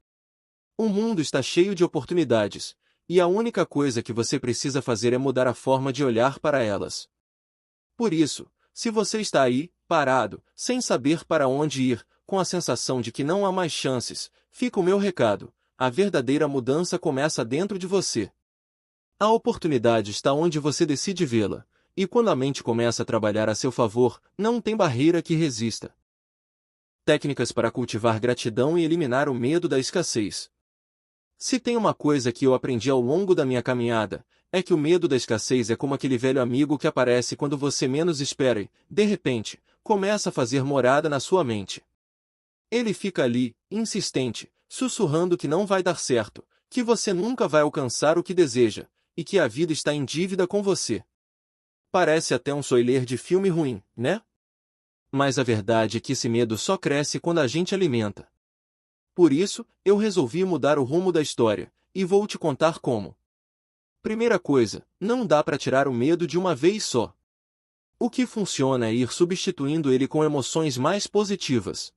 O mundo está cheio de oportunidades, e a única coisa que você precisa fazer é mudar a forma de olhar para elas. Por isso, se você está aí, parado, sem saber para onde ir, com a sensação de que não há mais chances, fica o meu recado: a verdadeira mudança começa dentro de você. A oportunidade está onde você decide vê-la, e quando a mente começa a trabalhar a seu favor, não tem barreira que resista. Técnicas para cultivar gratidão e eliminar o medo da escassez. Se tem uma coisa que eu aprendi ao longo da minha caminhada, é que o medo da escassez é como aquele velho amigo que aparece quando você menos espera e, de repente, começa a fazer morada na sua mente. Ele fica ali, insistente, sussurrando que não vai dar certo, que você nunca vai alcançar o que deseja, e que a vida está em dívida com você. Parece até um spoiler de filme ruim, né? Mas a verdade é que esse medo só cresce quando a gente alimenta. Por isso, eu resolvi mudar o rumo da história, e vou te contar como. Primeira coisa, não dá para tirar o medo de uma vez só. O que funciona é ir substituindo ele com emoções mais positivas.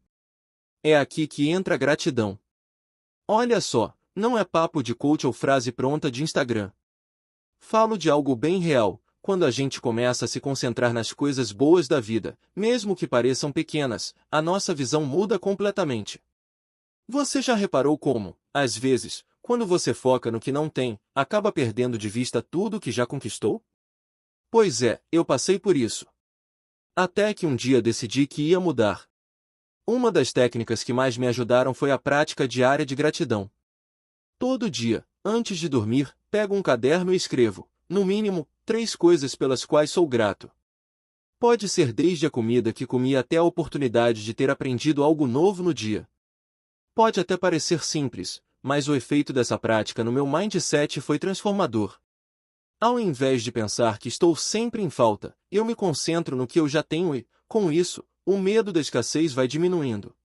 É aqui que entra a gratidão. Olha só, não é papo de coach ou frase pronta de Instagram. Falo de algo bem real. Quando a gente começa a se concentrar nas coisas boas da vida, mesmo que pareçam pequenas, a nossa visão muda completamente. Você já reparou como, às vezes, quando você foca no que não tem, acaba perdendo de vista tudo o que já conquistou? Pois é, eu passei por isso. Até que um dia decidi que ia mudar. Uma das técnicas que mais me ajudaram foi a prática diária de gratidão. Todo dia, antes de dormir, pego um caderno e escrevo, no mínimo, 3 coisas pelas quais sou grato. Pode ser desde a comida que comi até a oportunidade de ter aprendido algo novo no dia. Pode até parecer simples, mas o efeito dessa prática no meu mindset foi transformador. Ao invés de pensar que estou sempre em falta, eu me concentro no que eu já tenho e, com isso, o medo da escassez vai diminuindo.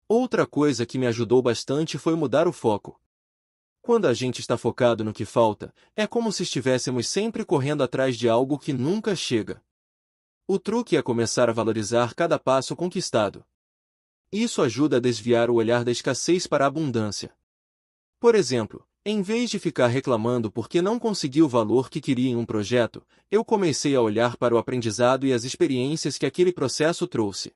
Outra coisa que me ajudou bastante foi mudar o foco. Quando a gente está focado no que falta, é como se estivéssemos sempre correndo atrás de algo que nunca chega. O truque é começar a valorizar cada passo conquistado. Isso ajuda a desviar o olhar da escassez para a abundância. Por exemplo, em vez de ficar reclamando porque não consegui o valor que queria em um projeto, eu comecei a olhar para o aprendizado e as experiências que aquele processo trouxe.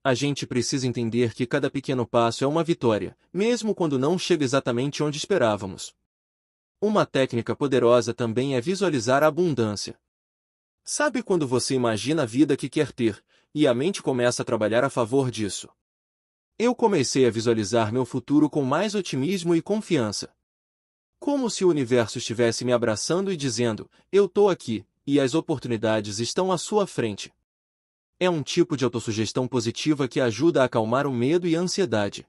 A gente precisa entender que cada pequeno passo é uma vitória, mesmo quando não chega exatamente onde esperávamos. Uma técnica poderosa também é visualizar a abundância. Sabe quando você imagina a vida que quer ter, e a mente começa a trabalhar a favor disso? Eu comecei a visualizar meu futuro com mais otimismo e confiança. Como se o universo estivesse me abraçando e dizendo, eu tô aqui, e as oportunidades estão à sua frente. É um tipo de autossugestão positiva que ajuda a acalmar o medo e a ansiedade.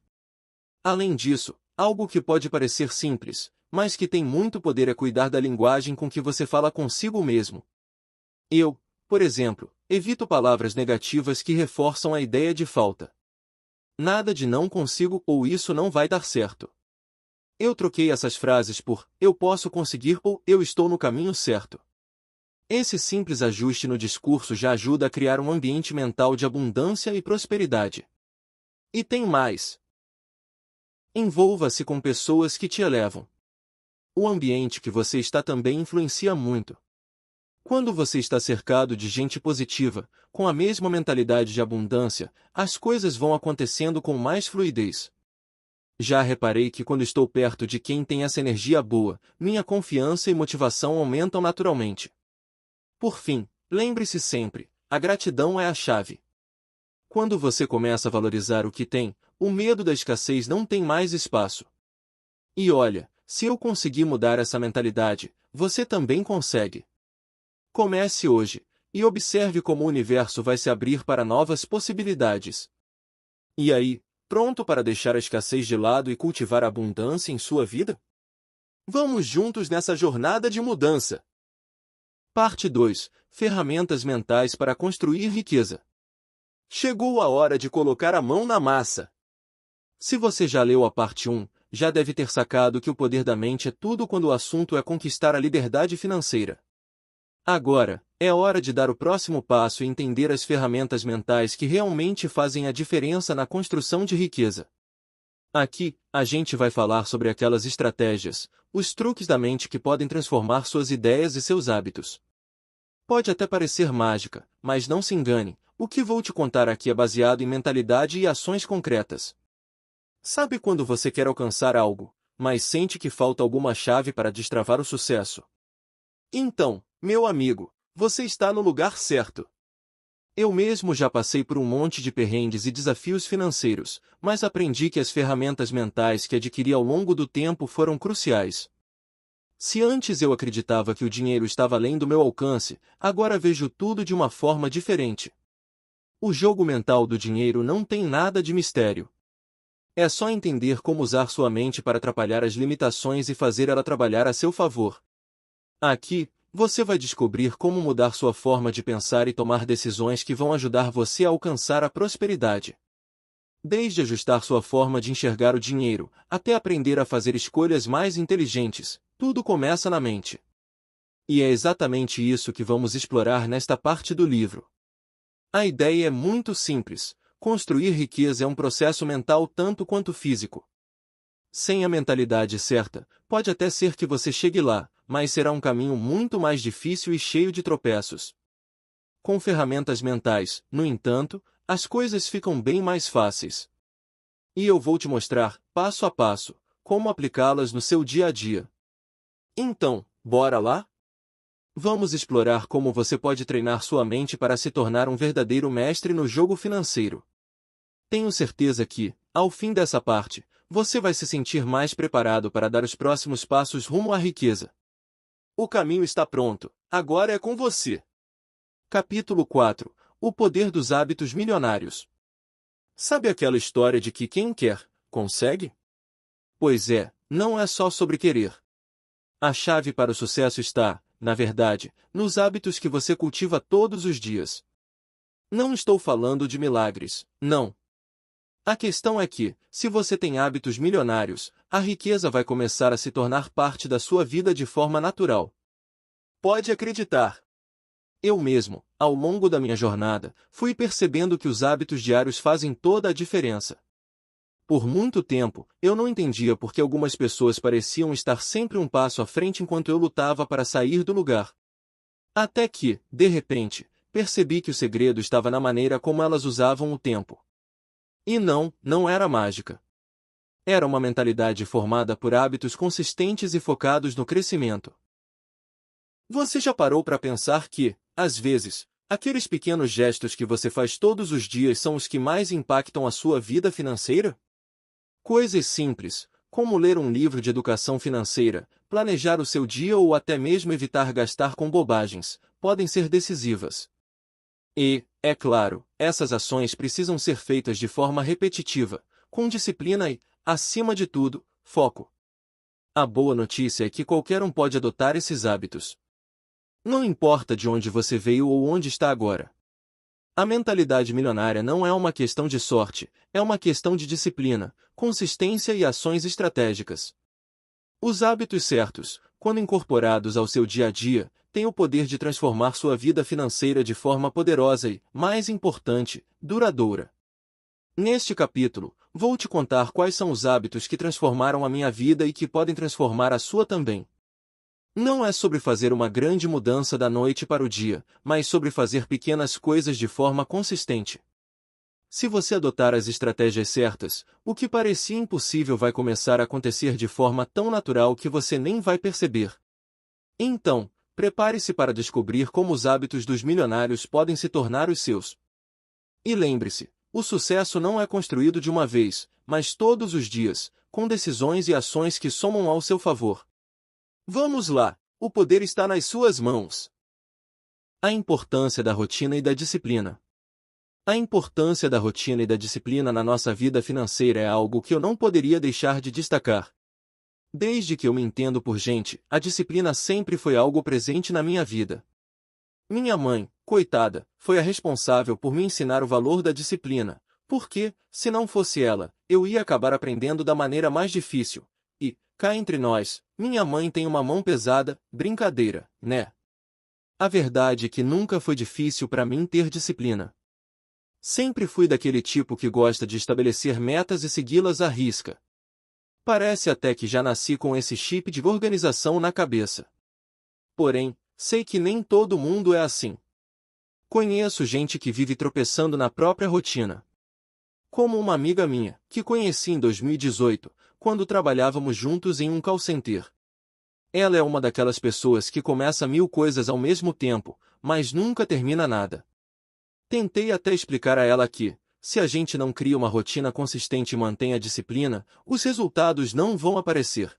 Além disso, algo que pode parecer simples, mas que tem muito poder é cuidar da linguagem com que você fala consigo mesmo. Eu, por exemplo, evito palavras negativas que reforçam a ideia de falta. Nada de não consigo ou isso não vai dar certo. Eu troquei essas frases por eu posso conseguir ou eu estou no caminho certo. Esse simples ajuste no discurso já ajuda a criar um ambiente mental de abundância e prosperidade. E tem mais. Envolva-se com pessoas que te elevam. O ambiente que você está também influencia muito. Quando você está cercado de gente positiva, com a mesma mentalidade de abundância, as coisas vão acontecendo com mais fluidez. Já reparei que quando estou perto de quem tem essa energia boa, minha confiança e motivação aumentam naturalmente. Por fim, lembre-se sempre, a gratidão é a chave. Quando você começa a valorizar o que tem, o medo da escassez não tem mais espaço. E olha, se eu conseguir mudar essa mentalidade, você também consegue. Comece hoje, e observe como o universo vai se abrir para novas possibilidades. E aí, pronto para deixar a escassez de lado e cultivar a abundância em sua vida? Vamos juntos nessa jornada de mudança! Parte 2. Ferramentas mentais para construir riqueza. Chegou a hora de colocar a mão na massa. Se você já leu a parte 1, já deve ter sacado que o poder da mente é tudo quando o assunto é conquistar a liberdade financeira. Agora, é hora de dar o próximo passo e entender as ferramentas mentais que realmente fazem a diferença na construção de riqueza. Aqui, a gente vai falar sobre aquelas estratégias, os truques da mente que podem transformar suas ideias e seus hábitos. Pode até parecer mágica, mas não se engane, o que vou te contar aqui é baseado em mentalidade e ações concretas. Sabe quando você quer alcançar algo, mas sente que falta alguma chave para destravar o sucesso? Então, meu amigo, você está no lugar certo. Eu mesmo já passei por um monte de perrengues e desafios financeiros, mas aprendi que as ferramentas mentais que adquiri ao longo do tempo foram cruciais. Se antes eu acreditava que o dinheiro estava além do meu alcance, agora vejo tudo de uma forma diferente. O jogo mental do dinheiro não tem nada de mistério. É só entender como usar sua mente para atrapalhar as limitações e fazer ela trabalhar a seu favor. Aqui, você vai descobrir como mudar sua forma de pensar e tomar decisões que vão ajudar você a alcançar a prosperidade. Desde ajustar sua forma de enxergar o dinheiro, até aprender a fazer escolhas mais inteligentes, tudo começa na mente. E é exatamente isso que vamos explorar nesta parte do livro. A ideia é muito simples: construir riqueza é um processo mental tanto quanto físico. Sem a mentalidade certa, pode até ser que você chegue lá, mas será um caminho muito mais difícil e cheio de tropeços. Com ferramentas mentais, no entanto, as coisas ficam bem mais fáceis. E eu vou te mostrar, passo a passo, como aplicá-las no seu dia a dia. Então, bora lá? Vamos explorar como você pode treinar sua mente para se tornar um verdadeiro mestre no jogo financeiro. Tenho certeza que, ao fim dessa parte, você vai se sentir mais preparado para dar os próximos passos rumo à riqueza. O caminho está pronto, agora é com você. Capítulo 4. O poder dos hábitos milionários. Sabe aquela história de que quem quer, consegue? Pois é, não é só sobre querer. A chave para o sucesso está, na verdade, nos hábitos que você cultiva todos os dias. Não estou falando de milagres, não. A questão é que, se você tem hábitos milionários, a riqueza vai começar a se tornar parte da sua vida de forma natural. Pode acreditar. Eu mesmo, ao longo da minha jornada, fui percebendo que os hábitos diários fazem toda a diferença. Por muito tempo, eu não entendia por que algumas pessoas pareciam estar sempre um passo à frente enquanto eu lutava para sair do lugar. Até que, de repente, percebi que o segredo estava na maneira como elas usavam o tempo. E não era mágica. Era uma mentalidade formada por hábitos consistentes e focados no crescimento. Você já parou para pensar que, às vezes, aqueles pequenos gestos que você faz todos os dias são os que mais impactam a sua vida financeira? Coisas simples, como ler um livro de educação financeira, planejar o seu dia ou até mesmo evitar gastar com bobagens, podem ser decisivas. E, é claro, essas ações precisam ser feitas de forma repetitiva, com disciplina e, acima de tudo, foco. A boa notícia é que qualquer um pode adotar esses hábitos. Não importa de onde você veio ou onde está agora. A mentalidade milionária não é uma questão de sorte, é uma questão de disciplina, consistência e ações estratégicas. Os hábitos certos, quando incorporados ao seu dia a dia, têm o poder de transformar sua vida financeira de forma poderosa e, mais importante, duradoura. Neste capítulo, vou te contar quais são os hábitos que transformaram a minha vida e que podem transformar a sua também. Não é sobre fazer uma grande mudança da noite para o dia, mas sobre fazer pequenas coisas de forma consistente. Se você adotar as estratégias certas, o que parecia impossível vai começar a acontecer de forma tão natural que você nem vai perceber. Então, prepare-se para descobrir como os hábitos dos milionários podem se tornar os seus. E lembre-se, o sucesso não é construído de uma vez, mas todos os dias, com decisões e ações que somam ao seu favor. Vamos lá, o poder está nas suas mãos. A importância da rotina e da disciplina. A importância da rotina e da disciplina na nossa vida financeira é algo que eu não poderia deixar de destacar. Desde que eu me entendo por gente, a disciplina sempre foi algo presente na minha vida. Minha mãe, coitada, foi a responsável por me ensinar o valor da disciplina, porque, se não fosse ela, eu ia acabar aprendendo da maneira mais difícil. E, cá entre nós, minha mãe tem uma mão pesada, brincadeira, né? A verdade é que nunca foi difícil para mim ter disciplina. Sempre fui daquele tipo que gosta de estabelecer metas e segui-las à risca. Parece até que já nasci com esse chip de organização na cabeça. Porém, sei que nem todo mundo é assim. Conheço gente que vive tropeçando na própria rotina. Como uma amiga minha, que conheci em 2018, quando trabalhávamos juntos em um call center. Ela é uma daquelas pessoas que começa 1000 coisas ao mesmo tempo, mas nunca termina nada. Tentei até explicar a ela que, se a gente não cria uma rotina consistente e mantém a disciplina, os resultados não vão aparecer.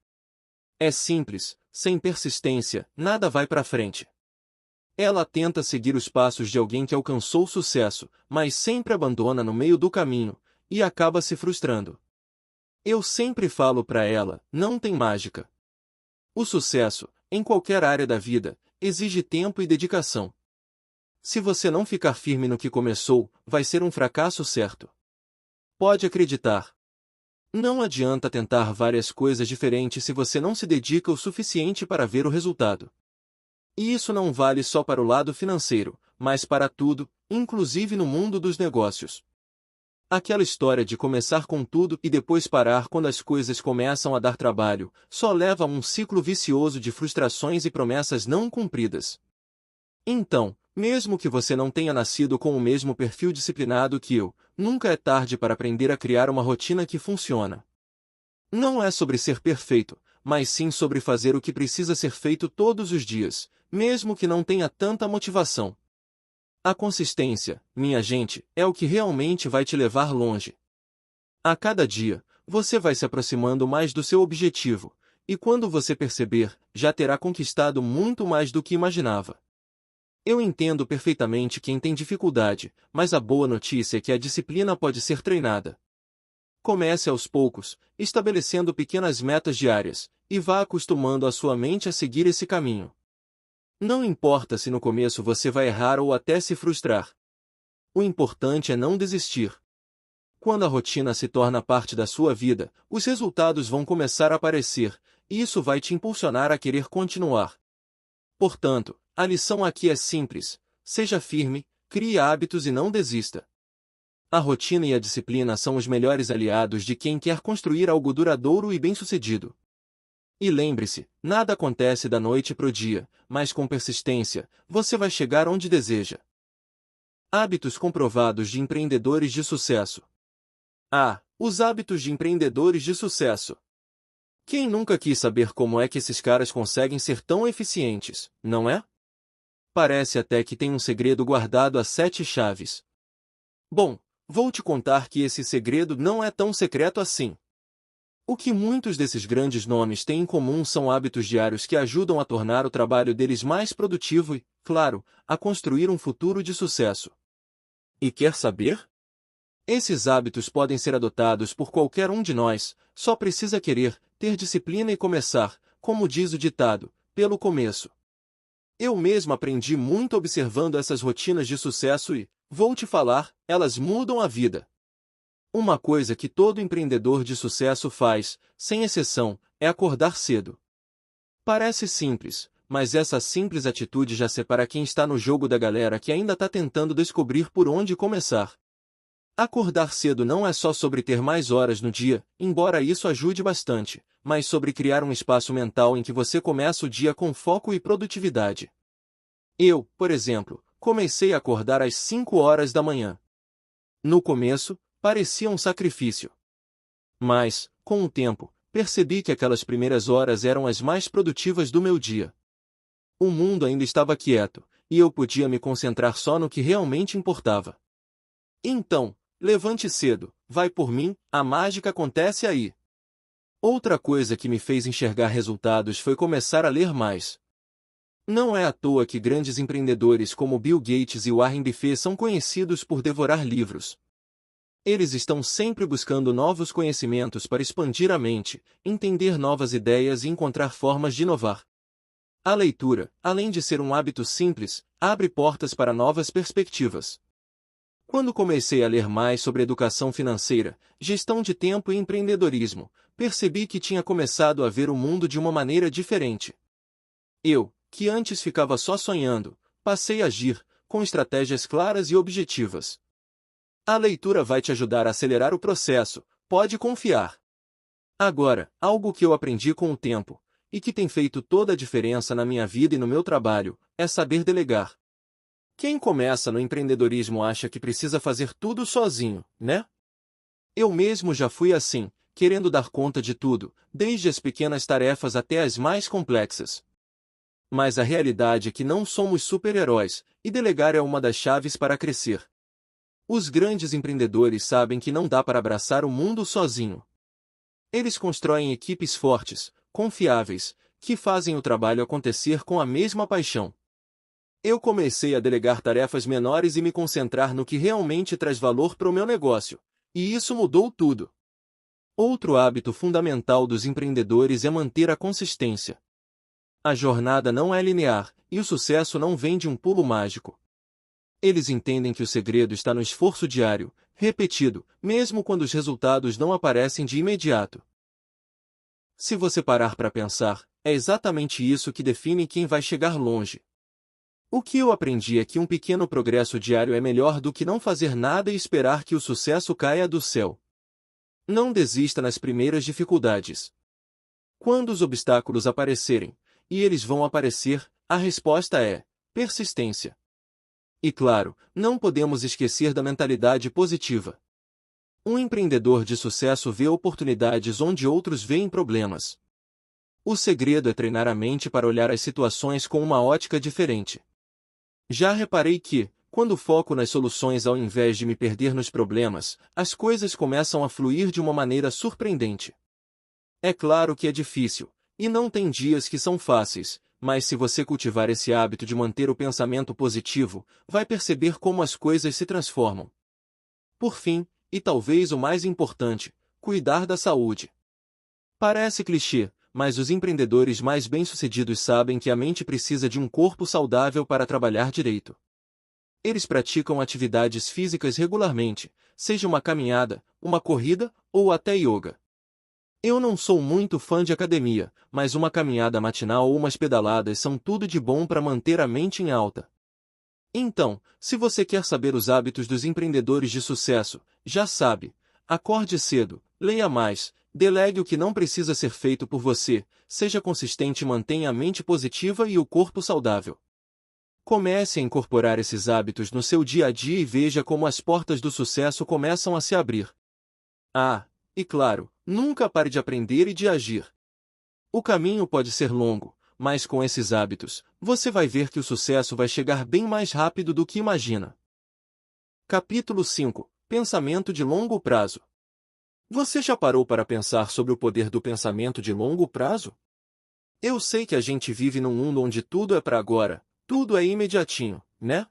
É simples, sem persistência, nada vai para frente. Ela tenta seguir os passos de alguém que alcançou sucesso, mas sempre abandona no meio do caminho, e acaba se frustrando. Eu sempre falo para ela, não tem mágica. O sucesso, em qualquer área da vida, exige tempo e dedicação. Se você não ficar firme no que começou, vai ser um fracasso certo. Pode acreditar. Não adianta tentar várias coisas diferentes se você não se dedica o suficiente para ver o resultado. E isso não vale só para o lado financeiro, mas para tudo, inclusive no mundo dos negócios. Aquela história de começar com tudo e depois parar quando as coisas começam a dar trabalho, só leva a um ciclo vicioso de frustrações e promessas não cumpridas. Então, mesmo que você não tenha nascido com o mesmo perfil disciplinado que eu, nunca é tarde para aprender a criar uma rotina que funciona. Não é sobre ser perfeito, mas sim sobre fazer o que precisa ser feito todos os dias, mesmo que não tenha tanta motivação. A consistência, minha gente, é o que realmente vai te levar longe. A cada dia, você vai se aproximando mais do seu objetivo, e quando você perceber, já terá conquistado muito mais do que imaginava. Eu entendo perfeitamente quem tem dificuldade, mas a boa notícia é que a disciplina pode ser treinada. Comece aos poucos, estabelecendo pequenas metas diárias, e vá acostumando a sua mente a seguir esse caminho. Não importa se no começo você vai errar ou até se frustrar. O importante é não desistir. Quando a rotina se torna parte da sua vida, os resultados vão começar a aparecer, e isso vai te impulsionar a querer continuar. Portanto, a lição aqui é simples: seja firme, crie hábitos e não desista. A rotina e a disciplina são os melhores aliados de quem quer construir algo duradouro e bem-sucedido. E lembre-se, nada acontece da noite pro dia, mas com persistência, você vai chegar onde deseja. Hábitos comprovados de empreendedores de sucesso. Ah, os hábitos de empreendedores de sucesso. Quem nunca quis saber como é que esses caras conseguem ser tão eficientes, não é? Parece até que tem um segredo guardado a 7 chaves. Bom, vou te contar que esse segredo não é tão secreto assim. O que muitos desses grandes nomes têm em comum são hábitos diários que ajudam a tornar o trabalho deles mais produtivo e, claro, a construir um futuro de sucesso. E quer saber? Esses hábitos podem ser adotados por qualquer um de nós, só precisa querer, ter disciplina e começar, como diz o ditado, pelo começo. Eu mesmo aprendi muito observando essas rotinas de sucesso e, vou te falar, elas mudam a vida. Uma coisa que todo empreendedor de sucesso faz, sem exceção, é acordar cedo. Parece simples, mas essa simples atitude já separa quem está no jogo da galera que ainda está tentando descobrir por onde começar. Acordar cedo não é só sobre ter mais horas no dia, embora isso ajude bastante, mas sobre criar um espaço mental em que você começa o dia com foco e produtividade. Eu, por exemplo, comecei a acordar às 5 horas da manhã. No começo, parecia um sacrifício. Mas, com o tempo, percebi que aquelas primeiras horas eram as mais produtivas do meu dia. O mundo ainda estava quieto, e eu podia me concentrar só no que realmente importava. Então, levante cedo, vai por mim, a mágica acontece aí. Outra coisa que me fez enxergar resultados foi começar a ler mais. Não é à toa que grandes empreendedores como Bill Gates e Warren Buffett são conhecidos por devorar livros. Eles estão sempre buscando novos conhecimentos para expandir a mente, entender novas ideias e encontrar formas de inovar. A leitura, além de ser um hábito simples, abre portas para novas perspectivas. Quando comecei a ler mais sobre educação financeira, gestão de tempo e empreendedorismo, percebi que tinha começado a ver o mundo de uma maneira diferente. Eu, que antes ficava só sonhando, passei a agir, com estratégias claras e objetivas. A leitura vai te ajudar a acelerar o processo, pode confiar. Agora, algo que eu aprendi com o tempo, e que tem feito toda a diferença na minha vida e no meu trabalho, é saber delegar. Quem começa no empreendedorismo acha que precisa fazer tudo sozinho, né? Eu mesmo já fui assim, querendo dar conta de tudo, desde as pequenas tarefas até as mais complexas. Mas a realidade é que não somos super-heróis, e delegar é uma das chaves para crescer. Os grandes empreendedores sabem que não dá para abraçar o mundo sozinho. Eles constroem equipes fortes, confiáveis, que fazem o trabalho acontecer com a mesma paixão. Eu comecei a delegar tarefas menores e me concentrar no que realmente traz valor para o meu negócio, e isso mudou tudo. Outro hábito fundamental dos empreendedores é manter a consistência. A jornada não é linear, e o sucesso não vem de um pulo mágico. Eles entendem que o segredo está no esforço diário, repetido, mesmo quando os resultados não aparecem de imediato. Se você parar para pensar, é exatamente isso que define quem vai chegar longe. O que eu aprendi é que um pequeno progresso diário é melhor do que não fazer nada e esperar que o sucesso caia do céu. Não desista nas primeiras dificuldades. Quando os obstáculos aparecerem, e eles vão aparecer, a resposta é persistência. E claro, não podemos esquecer da mentalidade positiva. Um empreendedor de sucesso vê oportunidades onde outros veem problemas. O segredo é treinar a mente para olhar as situações com uma ótica diferente. Já reparei que, quando foco nas soluções ao invés de me perder nos problemas, as coisas começam a fluir de uma maneira surpreendente. É claro que é difícil, e não tem dias que são fáceis, mas se você cultivar esse hábito de manter o pensamento positivo, vai perceber como as coisas se transformam. Por fim, e talvez o mais importante, cuidar da saúde. Parece clichê, mas os empreendedores mais bem-sucedidos sabem que a mente precisa de um corpo saudável para trabalhar direito. Eles praticam atividades físicas regularmente, seja uma caminhada, uma corrida ou até yoga. Eu não sou muito fã de academia, mas uma caminhada matinal ou umas pedaladas são tudo de bom para manter a mente em alta. Então, se você quer saber os hábitos dos empreendedores de sucesso, já sabe, acorde cedo, leia mais, delegue o que não precisa ser feito por você, seja consistente e mantenha a mente positiva e o corpo saudável. Comece a incorporar esses hábitos no seu dia a dia e veja como as portas do sucesso começam a se abrir. Ah, e claro, nunca pare de aprender e de agir. O caminho pode ser longo, mas com esses hábitos, você vai ver que o sucesso vai chegar bem mais rápido do que imagina. Capítulo 5. Pensamento de longo prazo. Você já parou para pensar sobre o poder do pensamento de longo prazo? Eu sei que a gente vive num mundo onde tudo é para agora, tudo é imediatinho, né?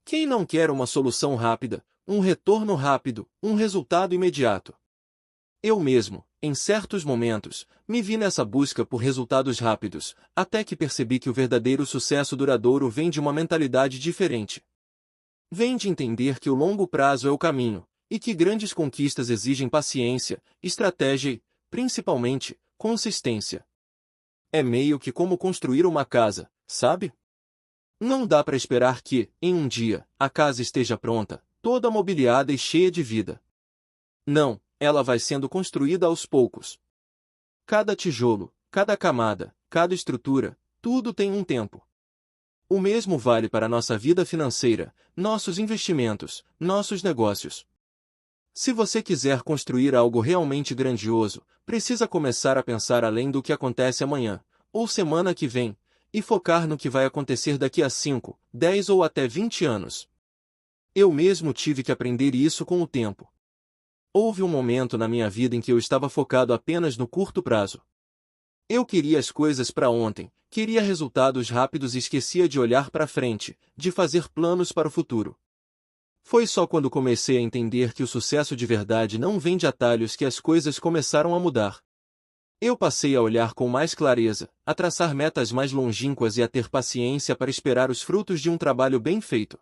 Quem não quer uma solução rápida, um retorno rápido, um resultado imediato? Eu mesmo, em certos momentos, me vi nessa busca por resultados rápidos, até que percebi que o verdadeiro sucesso duradouro vem de uma mentalidade diferente. Vem de entender que o longo prazo é o caminho, e que grandes conquistas exigem paciência, estratégia e, principalmente, consistência. É meio que como construir uma casa, sabe? Não dá para esperar que, em um dia, a casa esteja pronta, toda mobiliada e cheia de vida. Não, ela vai sendo construída aos poucos. Cada tijolo, cada camada, cada estrutura, tudo tem um tempo. O mesmo vale para nossa vida financeira, nossos investimentos, nossos negócios. Se você quiser construir algo realmente grandioso, precisa começar a pensar além do que acontece amanhã, ou semana que vem, e focar no que vai acontecer daqui a 5, 10 ou até 20 anos. Eu mesmo tive que aprender isso com o tempo. Houve um momento na minha vida em que eu estava focado apenas no curto prazo. Eu queria as coisas para ontem, queria resultados rápidos e esquecia de olhar para frente, de fazer planos para o futuro. Foi só quando comecei a entender que o sucesso de verdade não vem de atalhos que as coisas começaram a mudar. Eu passei a olhar com mais clareza, a traçar metas mais longínquas e a ter paciência para esperar os frutos de um trabalho bem feito.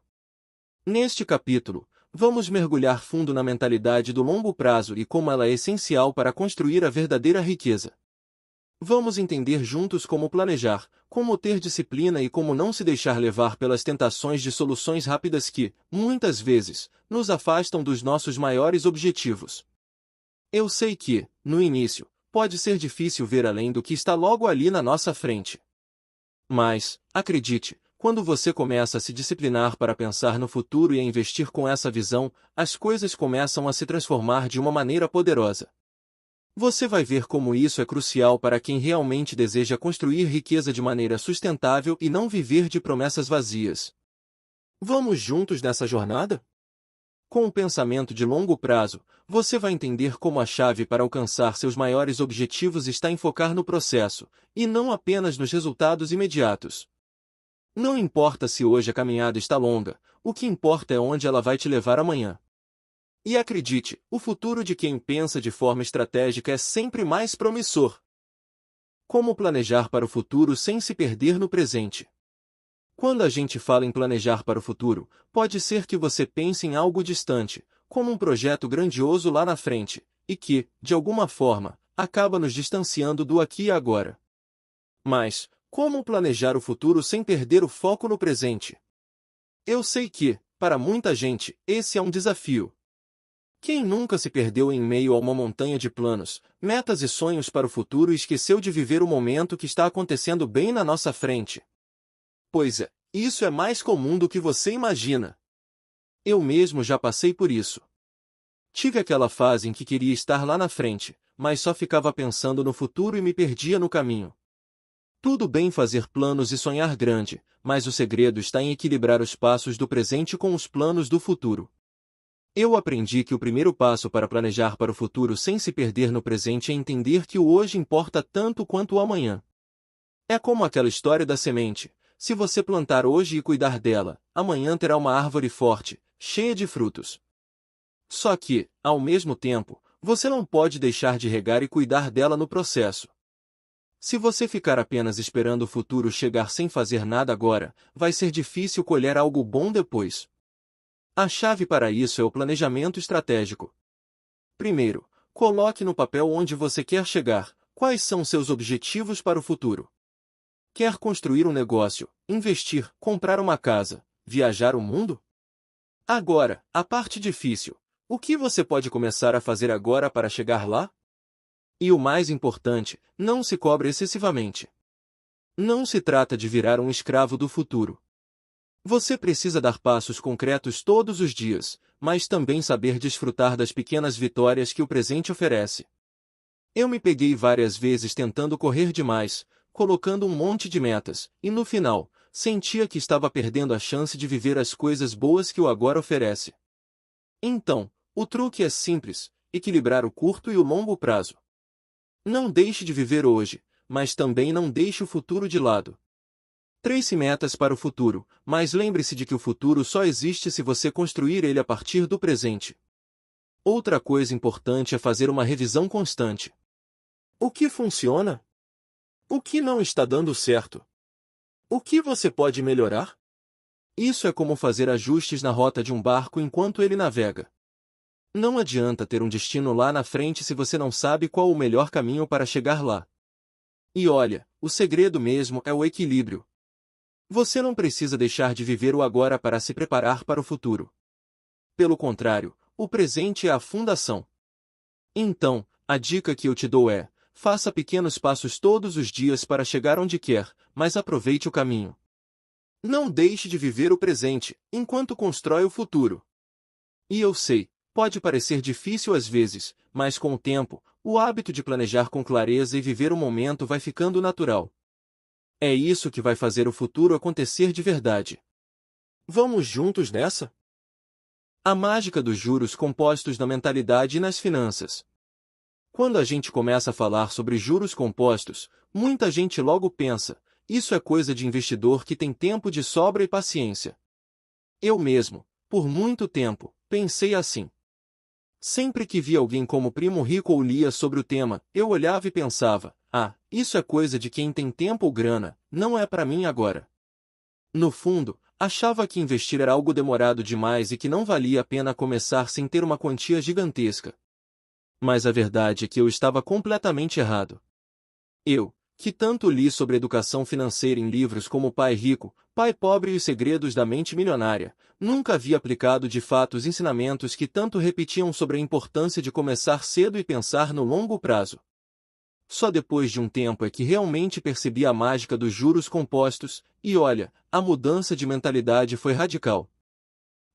Neste capítulo, vamos mergulhar fundo na mentalidade do longo prazo e como ela é essencial para construir a verdadeira riqueza. Vamos entender juntos como planejar, como ter disciplina e como não se deixar levar pelas tentações de soluções rápidas que, muitas vezes, nos afastam dos nossos maiores objetivos. Eu sei que, no início, pode ser difícil ver além do que está logo ali na nossa frente. Mas, acredite, quando você começa a se disciplinar para pensar no futuro e a investir com essa visão, as coisas começam a se transformar de uma maneira poderosa. Você vai ver como isso é crucial para quem realmente deseja construir riqueza de maneira sustentável e não viver de promessas vazias. Vamos juntos nessa jornada? Com o pensamento de longo prazo, você vai entender como a chave para alcançar seus maiores objetivos está em focar no processo, e não apenas nos resultados imediatos. Não importa se hoje a caminhada está longa, o que importa é onde ela vai te levar amanhã. E acredite, o futuro de quem pensa de forma estratégica é sempre mais promissor. Como planejar para o futuro sem se perder no presente? Quando a gente fala em planejar para o futuro, pode ser que você pense em algo distante, como um projeto grandioso lá na frente, e que, de alguma forma, acaba nos distanciando do aqui e agora. Mas, como planejar o futuro sem perder o foco no presente? Eu sei que, para muita gente, esse é um desafio. Quem nunca se perdeu em meio a uma montanha de planos, metas e sonhos para o futuro e esqueceu de viver o momento que está acontecendo bem na nossa frente? Pois é, isso é mais comum do que você imagina. Eu mesmo já passei por isso. Tive aquela fase em que queria estar lá na frente, mas só ficava pensando no futuro e me perdia no caminho. Tudo bem fazer planos e sonhar grande, mas o segredo está em equilibrar os passos do presente com os planos do futuro. Eu aprendi que o primeiro passo para planejar para o futuro sem se perder no presente é entender que o hoje importa tanto quanto o amanhã. É como aquela história da semente: se você plantar hoje e cuidar dela, amanhã terá uma árvore forte, cheia de frutos. Só que, ao mesmo tempo, você não pode deixar de regar e cuidar dela no processo. Se você ficar apenas esperando o futuro chegar sem fazer nada agora, vai ser difícil colher algo bom depois. A chave para isso é o planejamento estratégico. Primeiro, coloque no papel onde você quer chegar, quais são seus objetivos para o futuro. Quer construir um negócio, investir, comprar uma casa, viajar o mundo? Agora, a parte difícil. O que você pode começar a fazer agora para chegar lá? E o mais importante, não se cobre excessivamente. Não se trata de virar um escravo do futuro. Você precisa dar passos concretos todos os dias, mas também saber desfrutar das pequenas vitórias que o presente oferece. Eu me peguei várias vezes tentando correr demais, colocando um monte de metas, e no final, sentia que estava perdendo a chance de viver as coisas boas que o agora oferece. Então, o truque é simples: equilibrar o curto e o longo prazo. Não deixe de viver hoje, mas também não deixe o futuro de lado. Trace metas para o futuro, mas lembre-se de que o futuro só existe se você construir ele a partir do presente. Outra coisa importante é fazer uma revisão constante. O que funciona? O que não está dando certo? O que você pode melhorar? Isso é como fazer ajustes na rota de um barco enquanto ele navega. Não adianta ter um destino lá na frente se você não sabe qual o melhor caminho para chegar lá. E olha, o segredo mesmo é o equilíbrio. Você não precisa deixar de viver o agora para se preparar para o futuro. Pelo contrário, o presente é a fundação. Então, a dica que eu te dou é: faça pequenos passos todos os dias para chegar onde quer, mas aproveite o caminho. Não deixe de viver o presente, enquanto constrói o futuro. E eu sei, pode parecer difícil às vezes, mas com o tempo, o hábito de planejar com clareza e viver o momento vai ficando natural. É isso que vai fazer o futuro acontecer de verdade. Vamos juntos nessa? A mágica dos juros compostos na mentalidade e nas finanças. Quando a gente começa a falar sobre juros compostos, muita gente logo pensa: isso é coisa de investidor que tem tempo de sobra e paciência. Eu mesmo, por muito tempo, pensei assim. Sempre que via alguém como Primo Rico ou lia sobre o tema, eu olhava e pensava: isso é coisa de quem tem tempo ou grana, não é para mim agora. No fundo, achava que investir era algo demorado demais e que não valia a pena começar sem ter uma quantia gigantesca. Mas a verdade é que eu estava completamente errado. Eu, que tanto li sobre educação financeira em livros como Pai Rico, Pai Pobre e Os Segredos da Mente Milionária, nunca havia aplicado de fato os ensinamentos que tanto repetiam sobre a importância de começar cedo e pensar no longo prazo. Só depois de um tempo é que realmente percebi a mágica dos juros compostos, e olha, a mudança de mentalidade foi radical.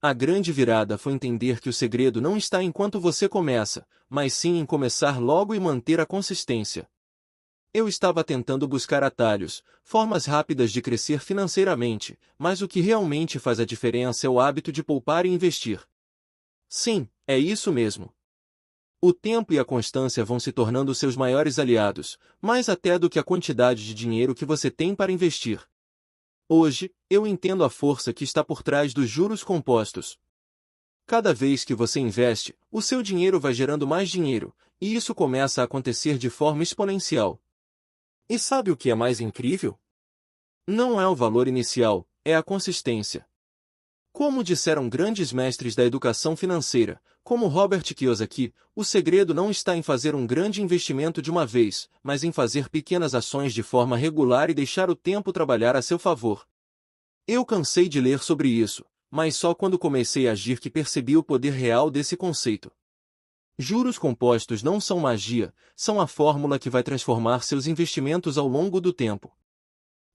A grande virada foi entender que o segredo não está em quanto você começa, mas sim em começar logo e manter a consistência. Eu estava tentando buscar atalhos, formas rápidas de crescer financeiramente, mas o que realmente faz a diferença é o hábito de poupar e investir. Sim, é isso mesmo. O tempo e a constância vão se tornando seus maiores aliados, mais até do que a quantidade de dinheiro que você tem para investir. Hoje, eu entendo a força que está por trás dos juros compostos. Cada vez que você investe, o seu dinheiro vai gerando mais dinheiro, e isso começa a acontecer de forma exponencial. E sabe o que é mais incrível? Não é o valor inicial, é a consistência. Como disseram grandes mestres da educação financeira, como Robert Kiyosaki, o segredo não está em fazer um grande investimento de uma vez, mas em fazer pequenas ações de forma regular e deixar o tempo trabalhar a seu favor. Eu cansei de ler sobre isso, mas só quando comecei a agir que percebi o poder real desse conceito. Juros compostos não são magia, são a fórmula que vai transformar seus investimentos ao longo do tempo.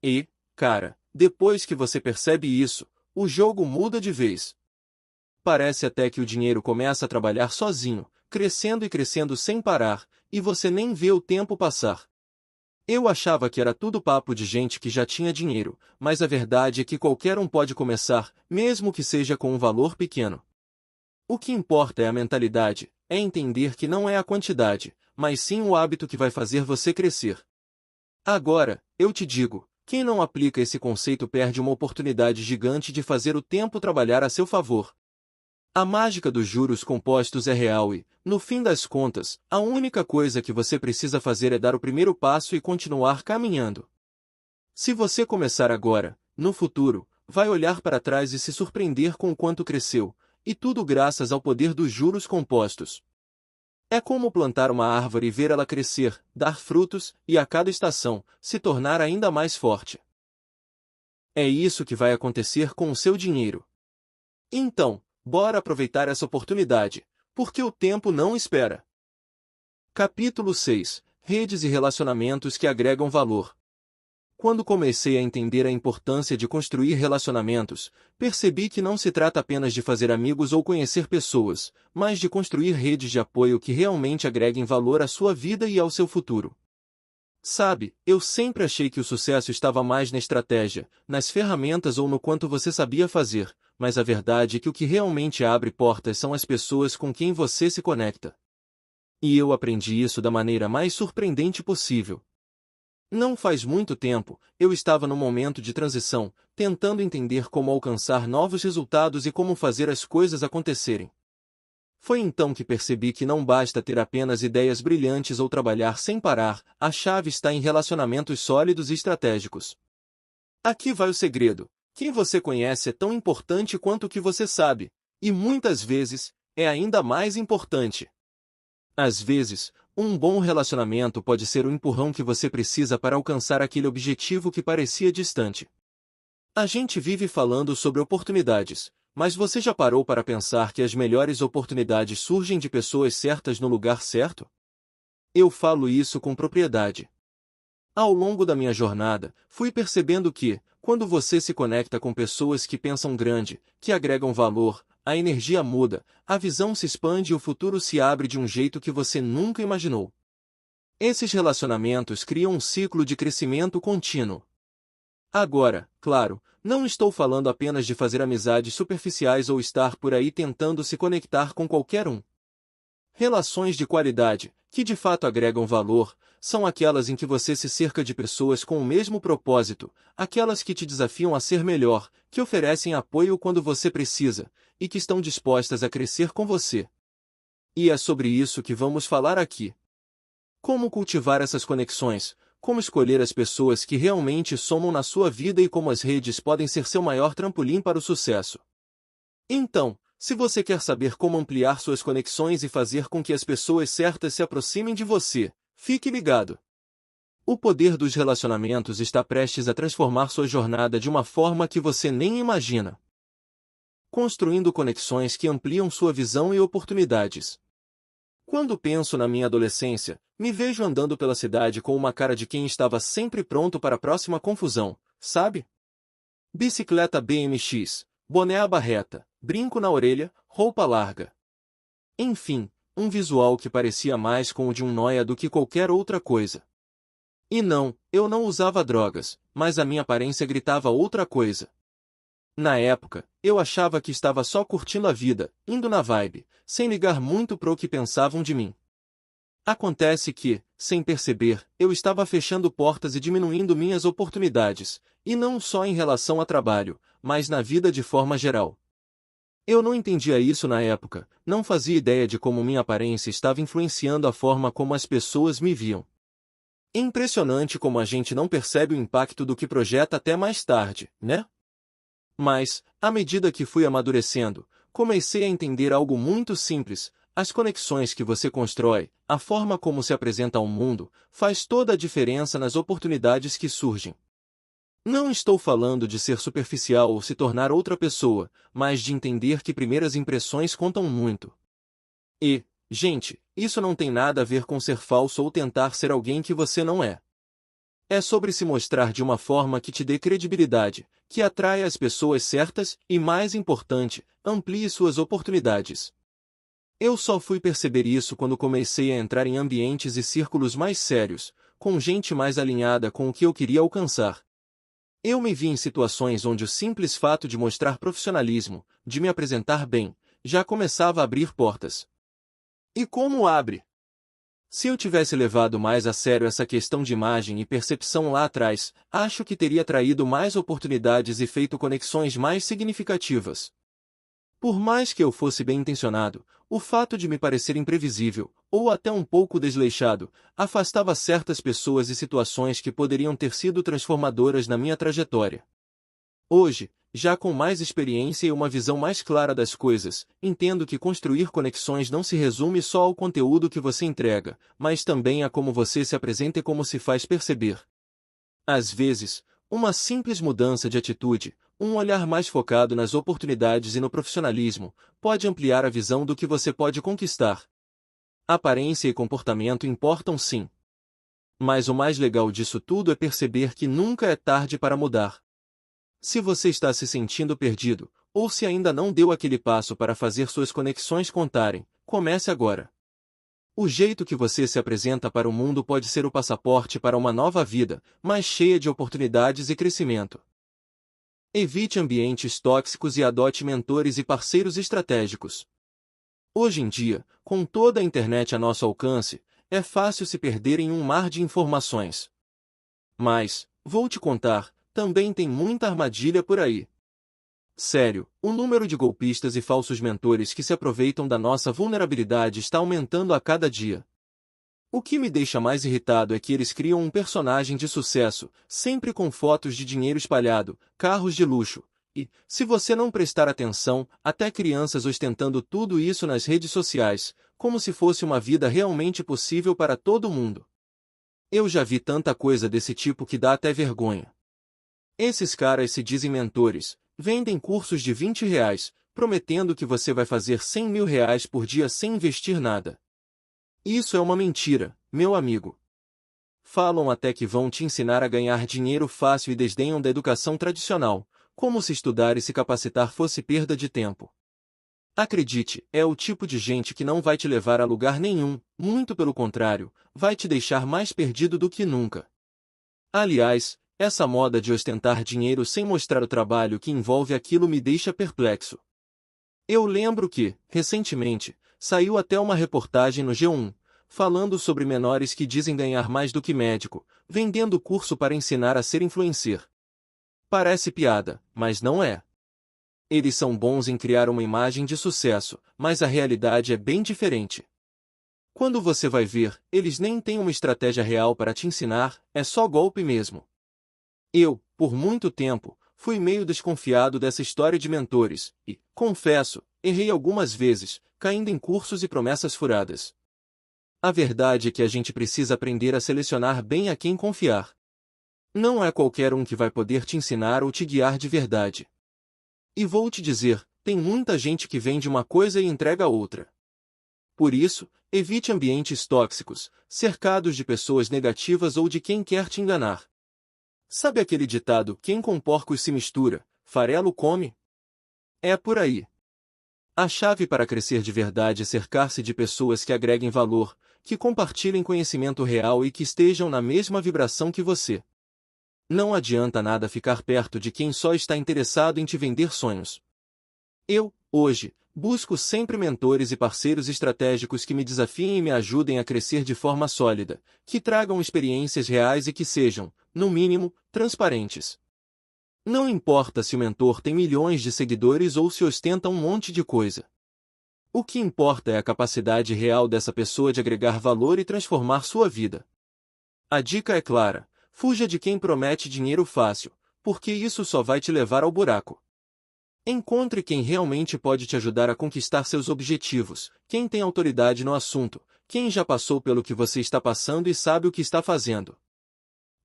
E, cara, depois que você percebe isso, o jogo muda de vez. Parece até que o dinheiro começa a trabalhar sozinho, crescendo e crescendo sem parar, e você nem vê o tempo passar. Eu achava que era tudo papo de gente que já tinha dinheiro, mas a verdade é que qualquer um pode começar, mesmo que seja com um valor pequeno. O que importa é a mentalidade, é entender que não é a quantidade, mas sim o hábito que vai fazer você crescer. Agora, eu te digo, quem não aplica esse conceito perde uma oportunidade gigante de fazer o tempo trabalhar a seu favor. A mágica dos juros compostos é real e, no fim das contas, a única coisa que você precisa fazer é dar o primeiro passo e continuar caminhando. Se você começar agora, no futuro, vai olhar para trás e se surpreender com o quanto cresceu, e tudo graças ao poder dos juros compostos. É como plantar uma árvore e ver ela crescer, dar frutos, e a cada estação, se tornar ainda mais forte. É isso que vai acontecer com o seu dinheiro. Então, bora aproveitar essa oportunidade, porque o tempo não espera. Capítulo 6. Redes e relacionamentos que agregam valor. Quando comecei a entender a importância de construir relacionamentos, percebi que não se trata apenas de fazer amigos ou conhecer pessoas, mas de construir redes de apoio que realmente agreguem valor à sua vida e ao seu futuro. Sabe, eu sempre achei que o sucesso estava mais na estratégia, nas ferramentas ou no quanto você sabia fazer, mas a verdade é que o que realmente abre portas são as pessoas com quem você se conecta. E eu aprendi isso da maneira mais surpreendente possível. Não faz muito tempo, eu estava num momento de transição, tentando entender como alcançar novos resultados e como fazer as coisas acontecerem. Foi então que percebi que não basta ter apenas ideias brilhantes ou trabalhar sem parar, a chave está em relacionamentos sólidos e estratégicos. Aqui vai o segredo. Quem você conhece é tão importante quanto o que você sabe, e muitas vezes, é ainda mais importante. Às vezes, um bom relacionamento pode ser o empurrão que você precisa para alcançar aquele objetivo que parecia distante. A gente vive falando sobre oportunidades, mas você já parou para pensar que as melhores oportunidades surgem de pessoas certas no lugar certo? Eu falo isso com propriedade. Ao longo da minha jornada, fui percebendo que, quando você se conecta com pessoas que pensam grande, que agregam valor, a energia muda, a visão se expande e o futuro se abre de um jeito que você nunca imaginou. Esses relacionamentos criam um ciclo de crescimento contínuo. Agora, claro, não estou falando apenas de fazer amizades superficiais ou estar por aí tentando se conectar com qualquer um. Relações de qualidade, que de fato agregam valor, são aquelas em que você se cerca de pessoas com o mesmo propósito, aquelas que te desafiam a ser melhor, que oferecem apoio quando você precisa, e que estão dispostas a crescer com você. E é sobre isso que vamos falar aqui. Como cultivar essas conexões, como escolher as pessoas que realmente somam na sua vida e como as redes podem ser seu maior trampolim para o sucesso. Então, se você quer saber como ampliar suas conexões e fazer com que as pessoas certas se aproximem de você, fique ligado. O poder dos relacionamentos está prestes a transformar sua jornada de uma forma que você nem imagina. Construindo conexões que ampliam sua visão e oportunidades. Quando penso na minha adolescência, me vejo andando pela cidade com uma cara de quem estava sempre pronto para a próxima confusão, sabe? Bicicleta BMX, boné à barreta, brinco na orelha, roupa larga. Enfim, um visual que parecia mais com o de um nóia do que qualquer outra coisa. E não, eu não usava drogas, mas a minha aparência gritava outra coisa. Na época, eu achava que estava só curtindo a vida, indo na vibe, sem ligar muito pro que pensavam de mim. Acontece que, sem perceber, eu estava fechando portas e diminuindo minhas oportunidades, e não só em relação a trabalho, mas na vida de forma geral. Eu não entendia isso na época, não fazia ideia de como minha aparência estava influenciando a forma como as pessoas me viam. Impressionante como a gente não percebe o impacto do que projeta até mais tarde, né? Mas, à medida que fui amadurecendo, comecei a entender algo muito simples: as conexões que você constrói, a forma como se apresenta ao mundo, faz toda a diferença nas oportunidades que surgem. Não estou falando de ser superficial ou se tornar outra pessoa, mas de entender que primeiras impressões contam muito. E, gente, isso não tem nada a ver com ser falso ou tentar ser alguém que você não é. É sobre se mostrar de uma forma que te dê credibilidade, que atraia as pessoas certas e, mais importante, amplie suas oportunidades. Eu só fui perceber isso quando comecei a entrar em ambientes e círculos mais sérios, com gente mais alinhada com o que eu queria alcançar. Eu me vi em situações onde o simples fato de mostrar profissionalismo, de me apresentar bem, já começava a abrir portas. E como abre? Se eu tivesse levado mais a sério essa questão de imagem e percepção lá atrás, acho que teria traído mais oportunidades e feito conexões mais significativas. Por mais que eu fosse bem intencionado, o fato de me parecer imprevisível, ou até um pouco desleixado, afastava certas pessoas e situações que poderiam ter sido transformadoras na minha trajetória. Hoje, já com mais experiência e uma visão mais clara das coisas, entendo que construir conexões não se resume só ao conteúdo que você entrega, mas também a como você se apresenta e como se faz perceber. Às vezes, uma simples mudança de atitude, um olhar mais focado nas oportunidades e no profissionalismo, pode ampliar a visão do que você pode conquistar. Aparência e comportamento importam sim. Mas o mais legal disso tudo é perceber que nunca é tarde para mudar. Se você está se sentindo perdido, ou se ainda não deu aquele passo para fazer suas conexões contarem, comece agora. O jeito que você se apresenta para o mundo pode ser o passaporte para uma nova vida, mais cheia de oportunidades e crescimento. Evite ambientes tóxicos e adote mentores e parceiros estratégicos. Hoje em dia, com toda a internet a nosso alcance, é fácil se perder em um mar de informações. Mas, vou te contar, também tem muita armadilha por aí. Sério, o número de golpistas e falsos mentores que se aproveitam da nossa vulnerabilidade está aumentando a cada dia. O que me deixa mais irritado é que eles criam um personagem de sucesso, sempre com fotos de dinheiro espalhado, carros de luxo, e, se você não prestar atenção, até crianças ostentando tudo isso nas redes sociais, como se fosse uma vida realmente possível para todo mundo. Eu já vi tanta coisa desse tipo que dá até vergonha. Esses caras se dizem mentores, vendem cursos de R$ 20, prometendo que você vai fazer R$ 100.000 por dia sem investir nada. Isso é uma mentira, meu amigo. Falam até que vão te ensinar a ganhar dinheiro fácil e desdenham da educação tradicional, como se estudar e se capacitar fosse perda de tempo. Acredite, é o tipo de gente que não vai te levar a lugar nenhum, muito pelo contrário, vai te deixar mais perdido do que nunca. Aliás, essa moda de ostentar dinheiro sem mostrar o trabalho que envolve aquilo me deixa perplexo. Eu lembro que, recentemente, saiu até uma reportagem no G1, falando sobre menores que dizem ganhar mais do que médico, vendendo curso para ensinar a ser influencer. Parece piada, mas não é. Eles são bons em criar uma imagem de sucesso, mas a realidade é bem diferente. Quando você vai ver, eles nem têm uma estratégia real para te ensinar, é só golpe mesmo. Eu, por muito tempo, fui meio desconfiado dessa história de mentores, e, confesso, errei algumas vezes, caindo em cursos e promessas furadas. A verdade é que a gente precisa aprender a selecionar bem a quem confiar. Não é qualquer um que vai poder te ensinar ou te guiar de verdade. E vou te dizer, tem muita gente que vende uma coisa e entrega outra. Por isso, evite ambientes tóxicos, cercados de pessoas negativas ou de quem quer te enganar. Sabe aquele ditado, quem com porcos se mistura, farelo come? É por aí. A chave para crescer de verdade é cercar-se de pessoas que agreguem valor, que compartilhem conhecimento real e que estejam na mesma vibração que você. Não adianta nada ficar perto de quem só está interessado em te vender sonhos. Eu, hoje, busco sempre mentores e parceiros estratégicos que me desafiem e me ajudem a crescer de forma sólida, que tragam experiências reais e que sejam, no mínimo, transparentes. Não importa se o mentor tem milhões de seguidores ou se ostenta um monte de coisa. O que importa é a capacidade real dessa pessoa de agregar valor e transformar sua vida. A dica é clara: fuja de quem promete dinheiro fácil, porque isso só vai te levar ao buraco. Encontre quem realmente pode te ajudar a conquistar seus objetivos, quem tem autoridade no assunto, quem já passou pelo que você está passando e sabe o que está fazendo.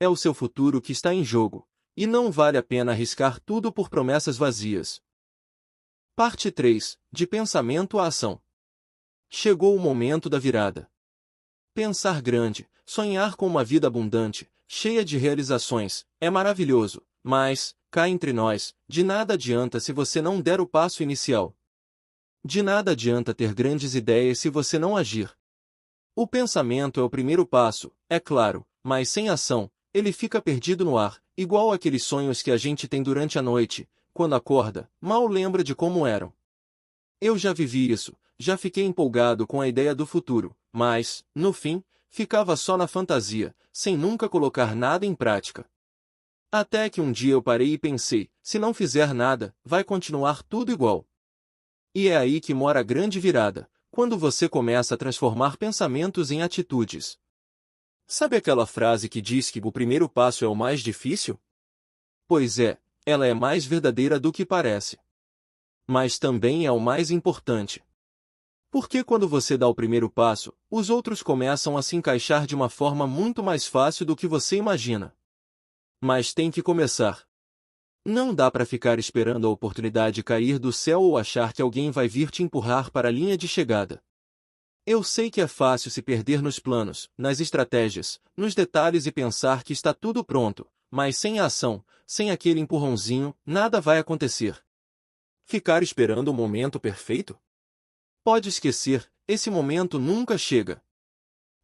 É o seu futuro que está em jogo, e não vale a pena arriscar tudo por promessas vazias. Parte 3. De pensamento à ação. Chegou o momento da virada. Pensar grande, sonhar com uma vida abundante, cheia de realizações, é maravilhoso, mas, cá entre nós, de nada adianta se você não der o passo inicial. De nada adianta ter grandes ideias se você não agir. O pensamento é o primeiro passo, é claro, mas sem ação, ele fica perdido no ar, igual aqueles sonhos que a gente tem durante a noite, quando acorda, mal lembra de como eram. Eu já vivi isso, já fiquei empolgado com a ideia do futuro, mas, no fim, ficava só na fantasia, sem nunca colocar nada em prática. Até que um dia eu parei e pensei, se não fizer nada, vai continuar tudo igual. E é aí que mora a grande virada, quando você começa a transformar pensamentos em atitudes. Sabe aquela frase que diz que o primeiro passo é o mais difícil? Pois é, ela é mais verdadeira do que parece. Mas também é o mais importante. Porque quando você dá o primeiro passo, os outros começam a se encaixar de uma forma muito mais fácil do que você imagina. Mas tem que começar. Não dá para ficar esperando a oportunidade cair do céu ou achar que alguém vai vir te empurrar para a linha de chegada. Eu sei que é fácil se perder nos planos, nas estratégias, nos detalhes e pensar que está tudo pronto, mas sem a ação, sem aquele empurrãozinho, nada vai acontecer. Ficar esperando o momento perfeito? Pode esquecer, esse momento nunca chega.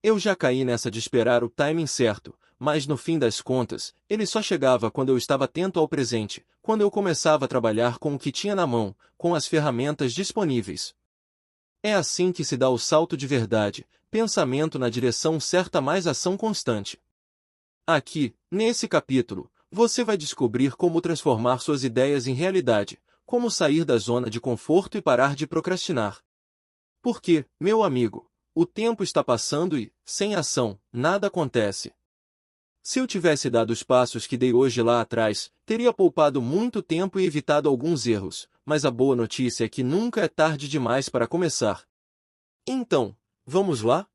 Eu já caí nessa de esperar o timing certo, mas no fim das contas, ele só chegava quando eu estava atento ao presente, quando eu começava a trabalhar com o que tinha na mão, com as ferramentas disponíveis. É assim que se dá o salto de verdade, pensamento na direção certa mais ação constante. Aqui, nesse capítulo, você vai descobrir como transformar suas ideias em realidade, como sair da zona de conforto e parar de procrastinar. Porque, meu amigo, o tempo está passando e, sem ação, nada acontece. Se eu tivesse dado os passos que dei hoje lá atrás, teria poupado muito tempo e evitado alguns erros, mas a boa notícia é que nunca é tarde demais para começar. Então, vamos lá?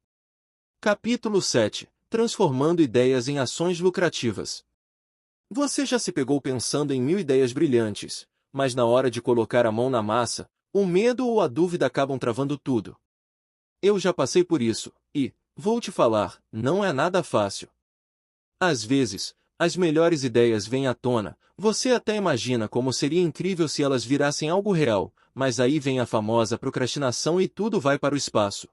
Capítulo 7. Transformando ideias em ações lucrativas. Você já se pegou pensando em 1000 ideias brilhantes, mas na hora de colocar a mão na massa, o medo ou a dúvida acabam travando tudo. Eu já passei por isso, e, vou te falar, não é nada fácil. Às vezes, as melhores ideias vêm à tona, você até imagina como seria incrível se elas virassem algo real, mas aí vem a famosa procrastinação e tudo vai para o espaço.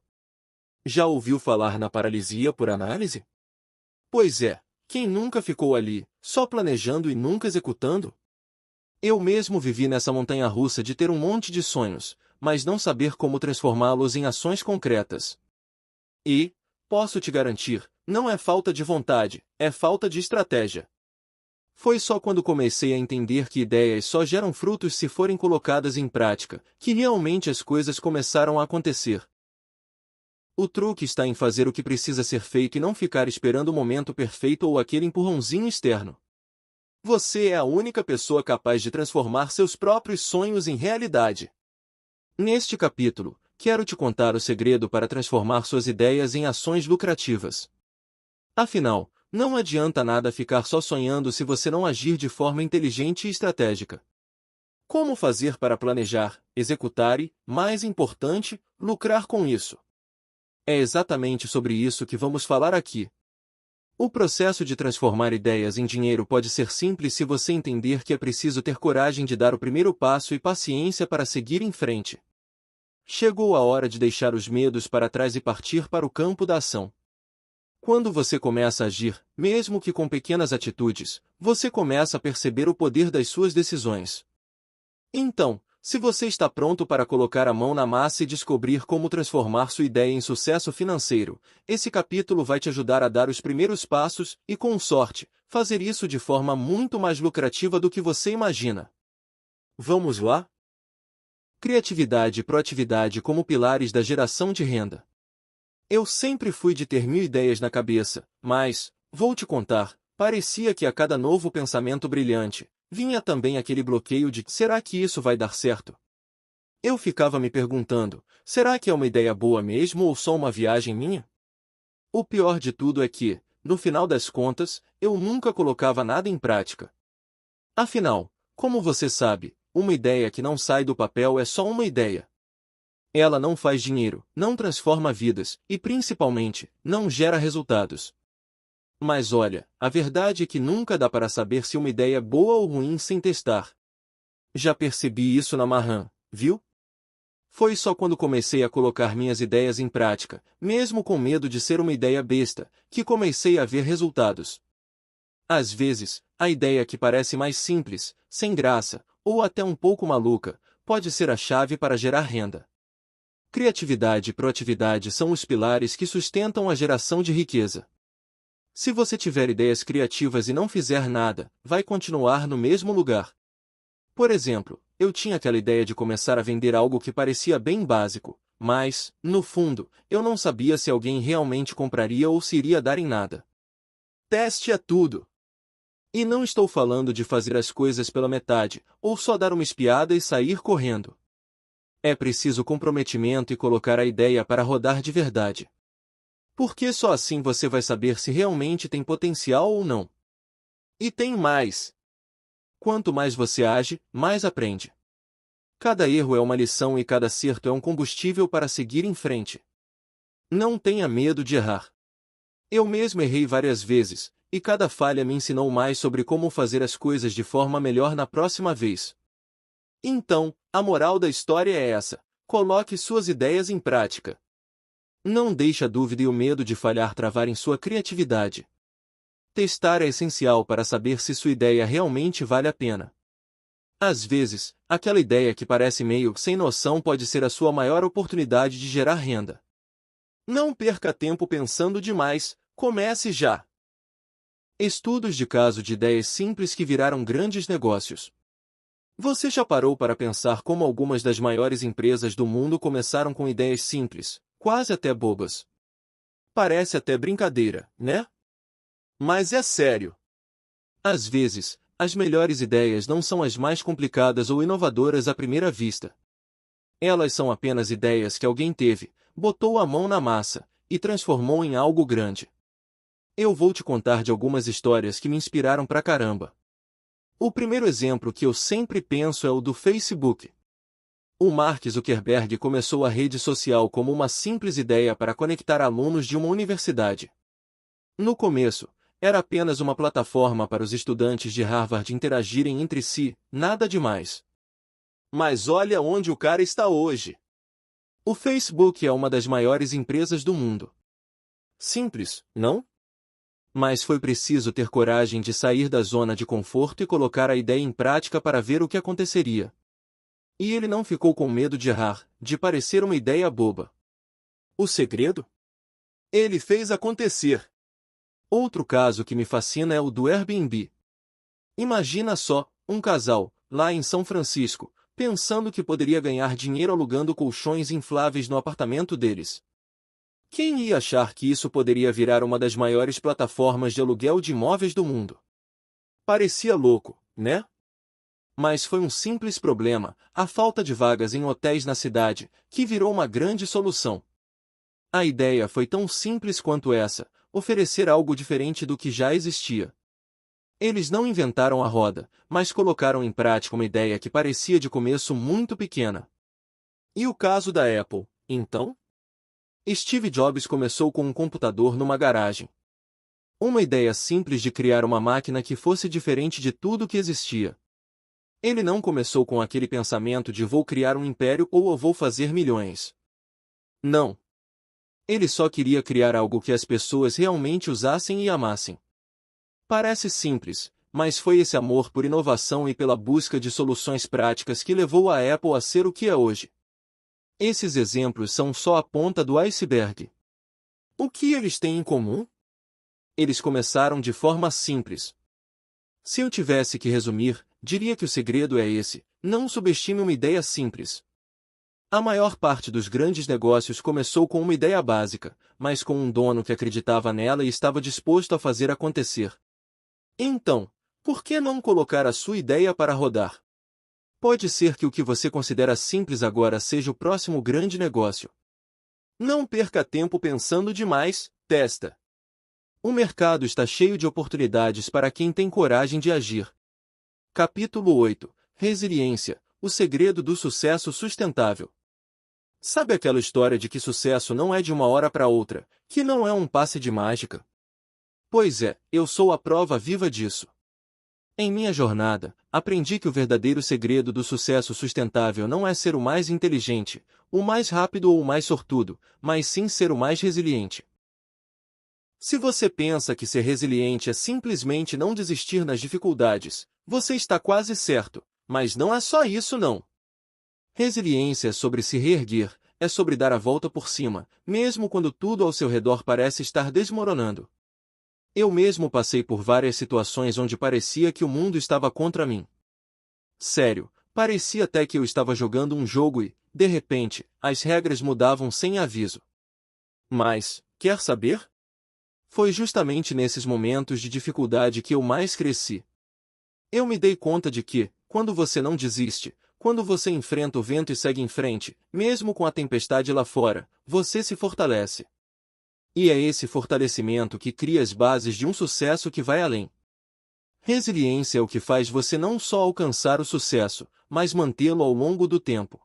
Já ouviu falar na paralisia por análise? Pois é, quem nunca ficou ali, só planejando e nunca executando? Eu mesmo vivi nessa montanha-russa de ter um monte de sonhos, mas não saber como transformá-los em ações concretas. E, posso te garantir, não é falta de vontade, é falta de estratégia. Foi só quando comecei a entender que ideias só geram frutos se forem colocadas em prática, que realmente as coisas começaram a acontecer. O truque está em fazer o que precisa ser feito e não ficar esperando o momento perfeito ou aquele empurrãozinho externo. Você é a única pessoa capaz de transformar seus próprios sonhos em realidade. Neste capítulo, quero te contar o segredo para transformar suas ideias em ações lucrativas. Afinal, não adianta nada ficar só sonhando se você não agir de forma inteligente e estratégica. Como fazer para planejar, executar e, mais importante, lucrar com isso? É exatamente sobre isso que vamos falar aqui. O processo de transformar ideias em dinheiro pode ser simples se você entender que é preciso ter coragem de dar o primeiro passo e paciência para seguir em frente. Chegou a hora de deixar os medos para trás e partir para o campo da ação. Quando você começa a agir, mesmo que com pequenas atitudes, você começa a perceber o poder das suas decisões. Então, se você está pronto para colocar a mão na massa e descobrir como transformar sua ideia em sucesso financeiro, esse capítulo vai te ajudar a dar os primeiros passos e, com sorte, fazer isso de forma muito mais lucrativa do que você imagina. Vamos lá? Criatividade e proatividade como pilares da geração de renda. Eu sempre fui de ter 1000 ideias na cabeça, mas, vou te contar, parecia que a cada novo pensamento brilhante, vinha também aquele bloqueio de será que isso vai dar certo? Eu ficava me perguntando, será que é uma ideia boa mesmo ou só uma viagem minha? O pior de tudo é que, no final das contas, eu nunca colocava nada em prática. Afinal, como você sabe, uma ideia que não sai do papel é só uma ideia. Ela não faz dinheiro, não transforma vidas, e principalmente, não gera resultados. Mas olha, a verdade é que nunca dá para saber se uma ideia é boa ou ruim sem testar. Já percebi isso na Marran, viu? Foi só quando comecei a colocar minhas ideias em prática, mesmo com medo de ser uma ideia besta, que comecei a ver resultados. Às vezes, a ideia que parece mais simples, sem graça, ou até um pouco maluca, pode ser a chave para gerar renda. Criatividade e proatividade são os pilares que sustentam a geração de riqueza. Se você tiver ideias criativas e não fizer nada, vai continuar no mesmo lugar. Por exemplo, eu tinha aquela ideia de começar a vender algo que parecia bem básico, mas, no fundo, eu não sabia se alguém realmente compraria ou se iria dar em nada. Teste é tudo! E não estou falando de fazer as coisas pela metade, ou só dar uma espiada e sair correndo. É preciso comprometimento e colocar a ideia para rodar de verdade. Porque só assim você vai saber se realmente tem potencial ou não. E tem mais. Quanto mais você age, mais aprende. Cada erro é uma lição e cada acerto é um combustível para seguir em frente. Não tenha medo de errar. Eu mesmo errei várias vezes, e cada falha me ensinou mais sobre como fazer as coisas de forma melhor na próxima vez. Então, a moral da história é essa: coloque suas ideias em prática. Não deixe a dúvida e o medo de falhar travarem sua criatividade. Testar é essencial para saber se sua ideia realmente vale a pena. Às vezes, aquela ideia que parece meio sem noção pode ser a sua maior oportunidade de gerar renda. Não perca tempo pensando demais, comece já! Estudos de caso de ideias simples que viraram grandes negócios. Você já parou para pensar como algumas das maiores empresas do mundo começaram com ideias simples, quase até bobas? Parece até brincadeira, né? Mas é sério. Às vezes, as melhores ideias não são as mais complicadas ou inovadoras à primeira vista. Elas são apenas ideias que alguém teve, botou a mão na massa e transformou em algo grande. Eu vou te contar de algumas histórias que me inspiraram pra caramba. O primeiro exemplo que eu sempre penso é o do Facebook. O Mark Zuckerberg começou a rede social como uma simples ideia para conectar alunos de uma universidade. No começo, era apenas uma plataforma para os estudantes de Harvard interagirem entre si, nada demais. Mas olha onde o cara está hoje. O Facebook é uma das maiores empresas do mundo. Simples, não? Mas foi preciso ter coragem de sair da zona de conforto e colocar a ideia em prática para ver o que aconteceria. E ele não ficou com medo de errar, de parecer uma ideia boba. O segredo? Ele fez acontecer. Outro caso que me fascina é o do Airbnb. Imagina só, um casal, lá em São Francisco, pensando que poderia ganhar dinheiro alugando colchões infláveis no apartamento deles. Quem ia achar que isso poderia virar uma das maiores plataformas de aluguel de imóveis do mundo? Parecia louco, né? Mas foi um simples problema, a falta de vagas em hotéis na cidade, que virou uma grande solução. A ideia foi tão simples quanto essa: oferecer algo diferente do que já existia. Eles não inventaram a roda, mas colocaram em prática uma ideia que parecia de começo muito pequena. E o caso da Apple, então? Steve Jobs começou com um computador numa garagem. Uma ideia simples de criar uma máquina que fosse diferente de tudo que existia. Ele não começou com aquele pensamento de vou criar um império ou eu vou fazer milhões. Não. Ele só queria criar algo que as pessoas realmente usassem e amassem. Parece simples, mas foi esse amor por inovação e pela busca de soluções práticas que levou a Apple a ser o que é hoje. Esses exemplos são só a ponta do iceberg. O que eles têm em comum? Eles começaram de forma simples. Se eu tivesse que resumir, diria que o segredo é esse: não subestime uma ideia simples. A maior parte dos grandes negócios começou com uma ideia básica, mas com um dono que acreditava nela e estava disposto a fazer acontecer. Então, por que não colocar a sua ideia para rodar? Pode ser que o que você considera simples agora seja o próximo grande negócio. Não perca tempo pensando demais, testa. O mercado está cheio de oportunidades para quem tem coragem de agir. Capítulo 8. Resiliência, o segredo do sucesso sustentável. Sabe aquela história de que sucesso não é de uma hora para outra, que não é um passe de mágica? Pois é, eu sou a prova viva disso. Em minha jornada, aprendi que o verdadeiro segredo do sucesso sustentável não é ser o mais inteligente, o mais rápido ou o mais sortudo, mas sim ser o mais resiliente. Se você pensa que ser resiliente é simplesmente não desistir nas dificuldades, você está quase certo, mas não é só isso não. Resiliência é sobre se reerguer, é sobre dar a volta por cima, mesmo quando tudo ao seu redor parece estar desmoronando. Eu mesmo passei por várias situações onde parecia que o mundo estava contra mim. Sério, parecia até que eu estava jogando um jogo e, de repente, as regras mudavam sem aviso. Mas, quer saber? Foi justamente nesses momentos de dificuldade que eu mais cresci. Eu me dei conta de que, quando você não desiste, quando você enfrenta o vento e segue em frente, mesmo com a tempestade lá fora, você se fortalece. E é esse fortalecimento que cria as bases de um sucesso que vai além. Resiliência é o que faz você não só alcançar o sucesso, mas mantê-lo ao longo do tempo.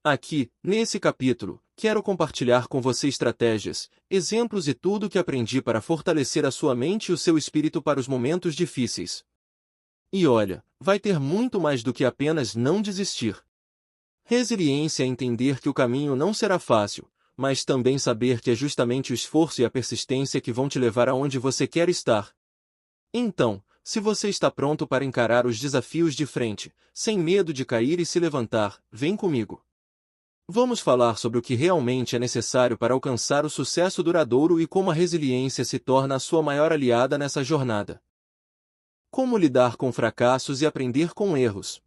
Aqui, nesse capítulo, quero compartilhar com você estratégias, exemplos e tudo o que aprendi para fortalecer a sua mente e o seu espírito para os momentos difíceis. E olha, vai ter muito mais do que apenas não desistir. Resiliência é entender que o caminho não será fácil, mas também saber que é justamente o esforço e a persistência que vão te levar aonde você quer estar. Então, se você está pronto para encarar os desafios de frente, sem medo de cair e se levantar, vem comigo. Vamos falar sobre o que realmente é necessário para alcançar o sucesso duradouro e como a resiliência se torna a sua maior aliada nessa jornada. Como lidar com fracassos e aprender com erros?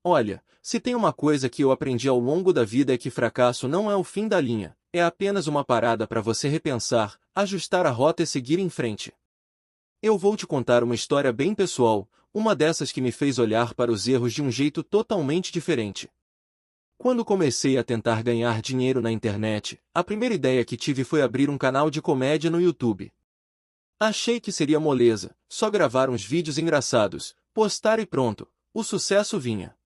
Olha, se tem uma coisa que eu aprendi ao longo da vida é que fracasso não é o fim da linha, é apenas uma parada para você repensar, ajustar a rota e seguir em frente. Eu vou te contar uma história bem pessoal, uma dessas que me fez olhar para os erros de um jeito totalmente diferente. Quando comecei a tentar ganhar dinheiro na internet, a primeira ideia que tive foi abrir um canal de comédia no YouTube. Achei que seria moleza, só gravar uns vídeos engraçados, postar e pronto, o sucesso vinha.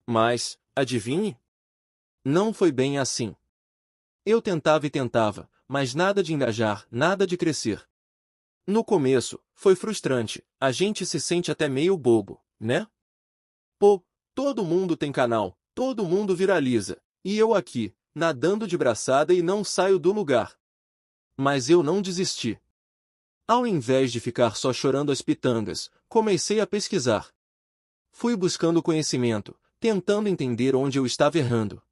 Mas, adivinhe? Não foi bem assim. Eu tentava e tentava, mas nada de engajar, nada de crescer. No começo, foi frustrante, a gente se sente até meio bobo, né? Pô, todo mundo tem canal, todo mundo viraliza, e eu aqui, nadando de braçada e não saio do lugar. Mas eu não desisti. Ao invés de ficar só chorando as pitangas, comecei a pesquisar. Fui buscando conhecimento, tentando entender onde eu estava errando.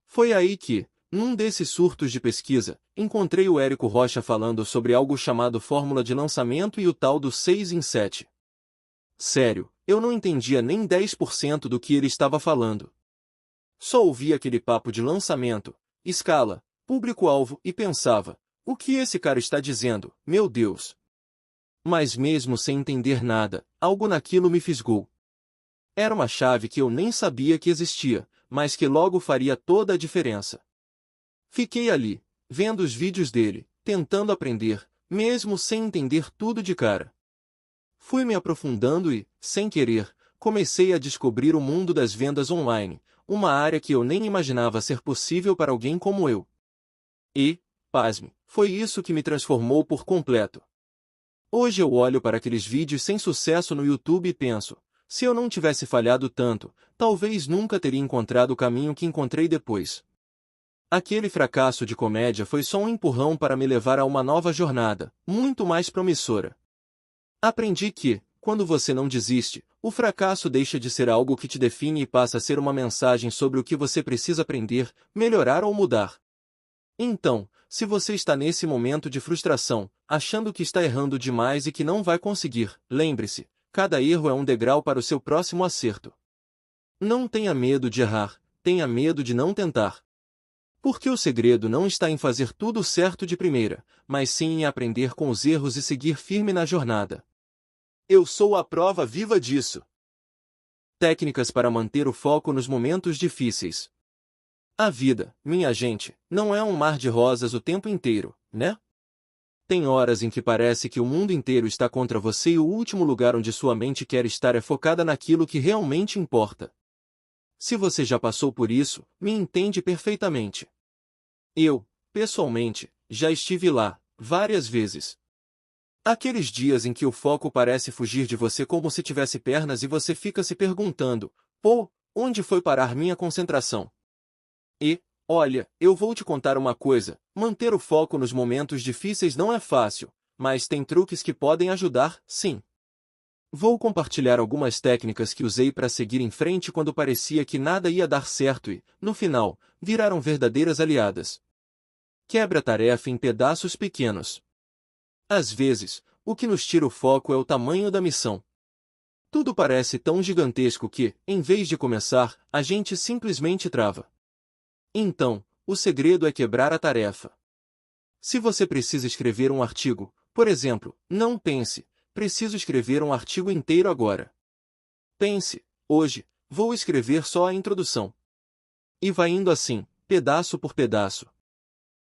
Foi aí que, num desses surtos de pesquisa, encontrei o Érico Rocha falando sobre algo chamado fórmula de lançamento e o tal do 6 em 7. Sério, eu não entendia nem 10% do que ele estava falando. Só ouvia aquele papo de lançamento, escala, público-alvo e pensava, o que esse cara está dizendo, meu Deus? Mas mesmo sem entender nada, algo naquilo me fisgou. Era uma chave que eu nem sabia que existia, mas que logo faria toda a diferença. Fiquei ali, vendo os vídeos dele, tentando aprender, mesmo sem entender tudo de cara. Fui me aprofundando e, sem querer, comecei a descobrir o mundo das vendas online, uma área que eu nem imaginava ser possível para alguém como eu. E, pasme, foi isso que me transformou por completo. Hoje eu olho para aqueles vídeos sem sucesso no YouTube e penso, se eu não tivesse falhado tanto, talvez nunca teria encontrado o caminho que encontrei depois. Aquele fracasso de comédia foi só um empurrão para me levar a uma nova jornada, muito mais promissora. Aprendi que, quando você não desiste, o fracasso deixa de ser algo que te define e passa a ser uma mensagem sobre o que você precisa aprender, melhorar ou mudar. Então, se você está nesse momento de frustração, achando que está errando demais e que não vai conseguir, lembre-se, cada erro é um degrau para o seu próximo acerto. Não tenha medo de errar, tenha medo de não tentar. Porque o segredo não está em fazer tudo certo de primeira, mas sim em aprender com os erros e seguir firme na jornada. Eu sou a prova viva disso. Técnicas para manter o foco nos momentos difíceis. A vida, minha gente, não é um mar de rosas o tempo inteiro, né? Tem horas em que parece que o mundo inteiro está contra você e o último lugar onde sua mente quer estar é focada naquilo que realmente importa. Se você já passou por isso, me entende perfeitamente. Eu, pessoalmente, já estive lá, várias vezes. Aqueles dias em que o foco parece fugir de você como se tivesse pernas e você fica se perguntando, pô, onde foi parar minha concentração? E, olha, eu vou te contar uma coisa, manter o foco nos momentos difíceis não é fácil, mas tem truques que podem ajudar, sim. Vou compartilhar algumas técnicas que usei para seguir em frente quando parecia que nada ia dar certo e, no final, viraram verdadeiras aliadas. Quebre a tarefa em pedaços pequenos. Às vezes, o que nos tira o foco é o tamanho da missão. Tudo parece tão gigantesco que, em vez de começar, a gente simplesmente trava. Então, o segredo é quebrar a tarefa. Se você precisa escrever um artigo, por exemplo, não pense, preciso escrever um artigo inteiro agora. Pense, hoje, vou escrever só a introdução. E vai indo assim, pedaço por pedaço.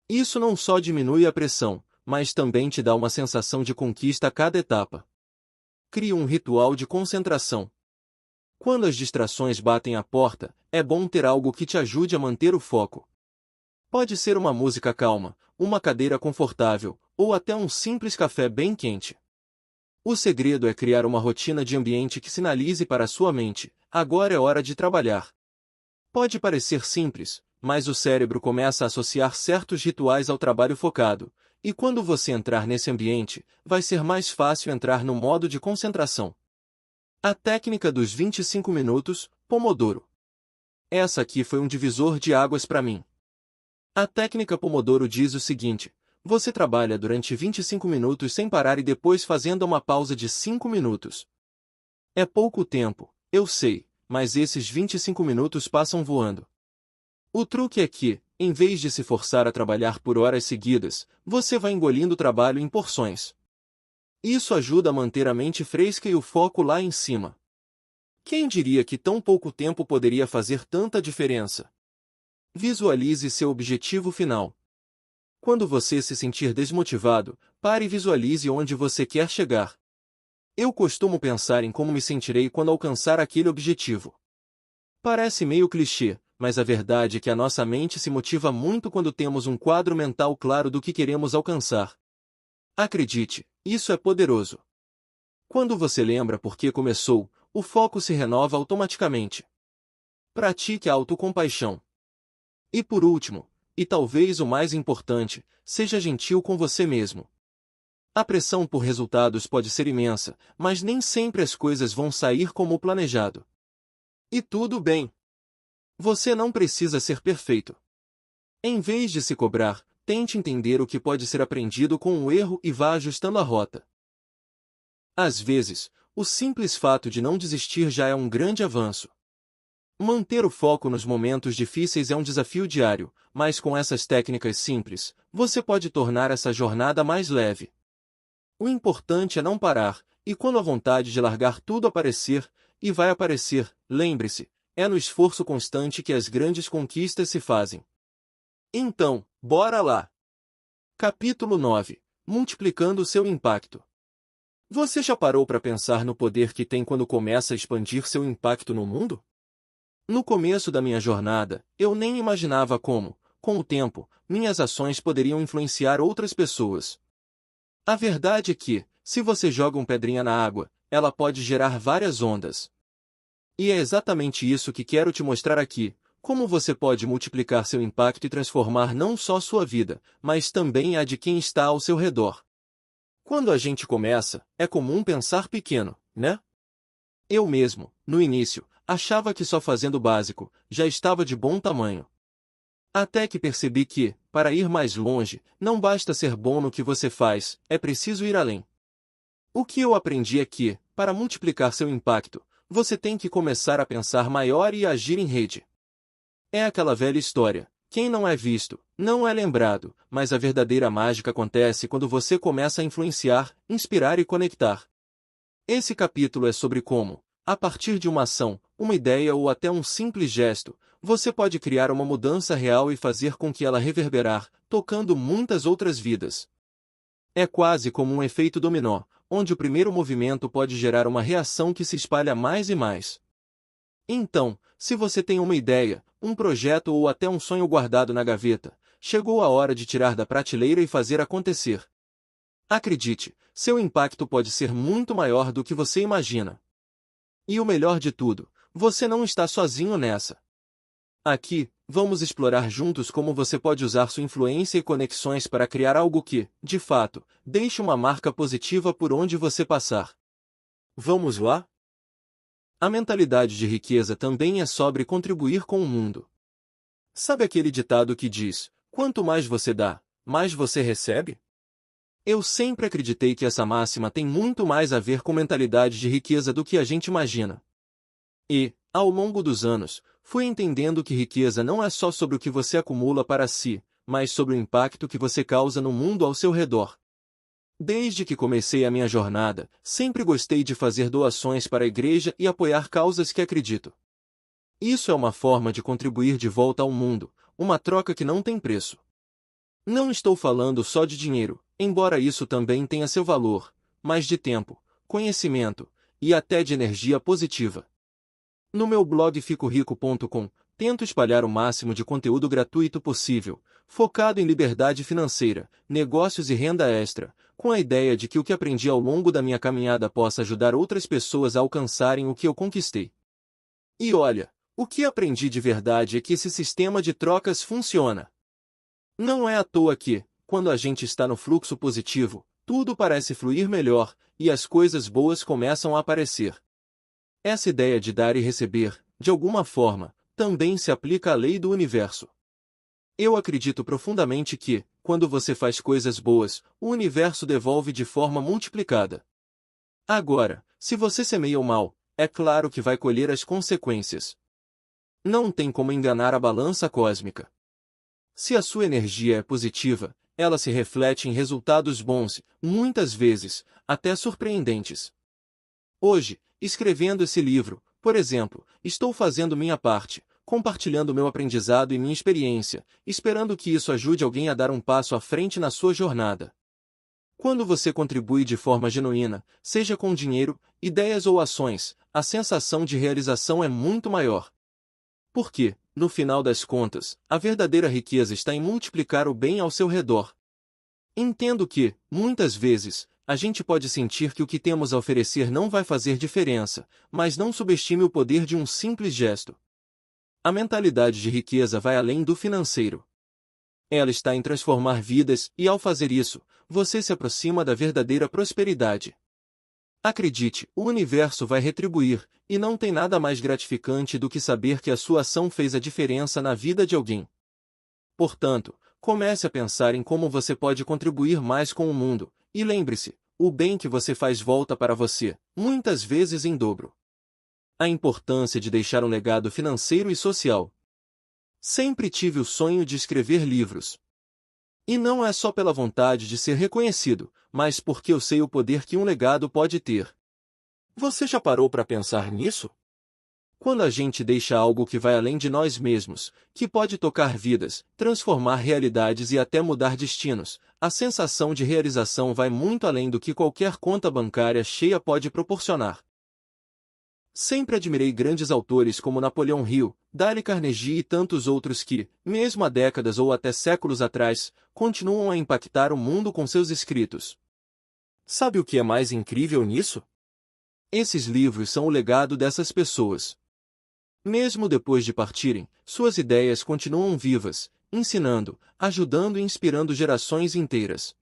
Isso não só diminui a pressão, mas também te dá uma sensação de conquista a cada etapa. Crie um ritual de concentração. Quando as distrações batem à porta, é bom ter algo que te ajude a manter o foco. Pode ser uma música calma, uma cadeira confortável, ou até um simples café bem quente. O segredo é criar uma rotina de ambiente que sinalize para a sua mente: agora é hora de trabalhar. Pode parecer simples, mas o cérebro começa a associar certos rituais ao trabalho focado, e quando você entrar nesse ambiente, vai ser mais fácil entrar no modo de concentração. A técnica dos 25 minutos, Pomodoro. Essa aqui foi um divisor de águas para mim. A técnica Pomodoro diz o seguinte: você trabalha durante 25 minutos sem parar e depois fazendo uma pausa de 5 minutos. É pouco tempo, eu sei, mas esses 25 minutos passam voando. O truque é que, em vez de se forçar a trabalhar por horas seguidas, você vai engolindo o trabalho em porções. Isso ajuda a manter a mente fresca e o foco lá em cima. Quem diria que tão pouco tempo poderia fazer tanta diferença? Visualize seu objetivo final. Quando você se sentir desmotivado, pare e visualize onde você quer chegar. Eu costumo pensar em como me sentirei quando alcançar aquele objetivo. Parece meio clichê, mas a verdade é que a nossa mente se motiva muito quando temos um quadro mental claro do que queremos alcançar. Acredite, isso é poderoso. Quando você lembra por que começou, o foco se renova automaticamente. Pratique a autocompaixão. E por último, e talvez o mais importante, seja gentil com você mesmo. A pressão por resultados pode ser imensa, mas nem sempre as coisas vão sair como planejado. E tudo bem. Você não precisa ser perfeito. Em vez de se cobrar, tente entender o que pode ser aprendido com o erro e vá ajustando a rota. Às vezes, o simples fato de não desistir já é um grande avanço. Manter o foco nos momentos difíceis é um desafio diário, mas com essas técnicas simples, você pode tornar essa jornada mais leve. O importante é não parar, e quando a vontade de largar tudo aparecer, e vai aparecer, lembre-se, é no esforço constante que as grandes conquistas se fazem. Então, bora lá! Capítulo 9. Multiplicando seu impacto. Você já parou para pensar no poder que tem quando começa a expandir seu impacto no mundo? No começo da minha jornada, eu nem imaginava como, com o tempo, minhas ações poderiam influenciar outras pessoas. A verdade é que, se você joga uma pedrinha na água, ela pode gerar várias ondas. E é exatamente isso que quero te mostrar aqui: como você pode multiplicar seu impacto e transformar não só sua vida, mas também a de quem está ao seu redor. Quando a gente começa, é comum pensar pequeno, né? Eu mesmo, no início, achava que só fazendo o básico, já estava de bom tamanho. Até que percebi que, para ir mais longe, não basta ser bom no que você faz, é preciso ir além. O que eu aprendi é que, para multiplicar seu impacto, você tem que começar a pensar maior e agir em rede. É aquela velha história: quem não é visto, não é lembrado, mas a verdadeira mágica acontece quando você começa a influenciar, inspirar e conectar. Esse capítulo é sobre como, a partir de uma ação, uma ideia ou até um simples gesto, você pode criar uma mudança real e fazer com que ela reverberar, tocando muitas outras vidas. É quase como um efeito dominó, onde o primeiro movimento pode gerar uma reação que se espalha mais e mais. Então, se você tem uma ideia, um projeto ou até um sonho guardado na gaveta, chegou a hora de tirar da prateleira e fazer acontecer. Acredite, seu impacto pode ser muito maior do que você imagina. E o melhor de tudo, você não está sozinho nessa. Aqui, vamos explorar juntos como você pode usar sua influência e conexões para criar algo que, de fato, deixe uma marca positiva por onde você passar. Vamos lá? A mentalidade de riqueza também é sobre contribuir com o mundo. Sabe aquele ditado que diz: quanto mais você dá, mais você recebe? Eu sempre acreditei que essa máxima tem muito mais a ver com mentalidade de riqueza do que a gente imagina. E, ao longo dos anos, fui entendendo que riqueza não é só sobre o que você acumula para si, mas sobre o impacto que você causa no mundo ao seu redor. Desde que comecei a minha jornada, sempre gostei de fazer doações para a igreja e apoiar causas que acredito. Isso é uma forma de contribuir de volta ao mundo, uma troca que não tem preço. Não estou falando só de dinheiro, embora isso também tenha seu valor, mas de tempo, conhecimento e até de energia positiva. No meu blog ficorico.com, tento espalhar o máximo de conteúdo gratuito possível, focado em liberdade financeira, negócios e renda extra, com a ideia de que o que aprendi ao longo da minha caminhada possa ajudar outras pessoas a alcançarem o que eu conquistei. E olha, o que aprendi de verdade é que esse sistema de trocas funciona. Não é à toa que, quando a gente está no fluxo positivo, tudo parece fluir melhor, e as coisas boas começam a aparecer. Essa ideia de dar e receber, de alguma forma, também se aplica à lei do universo. Eu acredito profundamente que, quando você faz coisas boas, o universo devolve de forma multiplicada. Agora, se você semeia o mal, é claro que vai colher as consequências. Não tem como enganar a balança cósmica. Se a sua energia é positiva, ela se reflete em resultados bons, muitas vezes, até surpreendentes. Hoje, escrevendo esse livro, por exemplo, estou fazendo minha parte, compartilhando meu aprendizado e minha experiência, esperando que isso ajude alguém a dar um passo à frente na sua jornada. Quando você contribui de forma genuína, seja com dinheiro, ideias ou ações, a sensação de realização é muito maior. Porque, no final das contas, a verdadeira riqueza está em multiplicar o bem ao seu redor. Entendo que, muitas vezes, a gente pode sentir que o que temos a oferecer não vai fazer diferença, mas não subestime o poder de um simples gesto. A mentalidade de riqueza vai além do financeiro. Ela está em transformar vidas e, ao fazer isso, você se aproxima da verdadeira prosperidade. Acredite, o universo vai retribuir, e não tem nada mais gratificante do que saber que a sua ação fez a diferença na vida de alguém. Portanto, comece a pensar em como você pode contribuir mais com o mundo, e lembre-se, o bem que você faz volta para você, muitas vezes em dobro. A importância de deixar um legado financeiro e social. Sempre tive o sonho de escrever livros. E não é só pela vontade de ser reconhecido, mas porque eu sei o poder que um legado pode ter. Você já parou para pensar nisso? Quando a gente deixa algo que vai além de nós mesmos, que pode tocar vidas, transformar realidades e até mudar destinos, a sensação de realização vai muito além do que qualquer conta bancária cheia pode proporcionar. Sempre admirei grandes autores como Napoleão Hill, Dale Carnegie e tantos outros que, mesmo há décadas ou até séculos atrás, continuam a impactar o mundo com seus escritos. Sabe o que é mais incrível nisso? Esses livros são o legado dessas pessoas. Mesmo depois de partirem, suas ideias continuam vivas, ensinando, ajudando e inspirando gerações inteiras.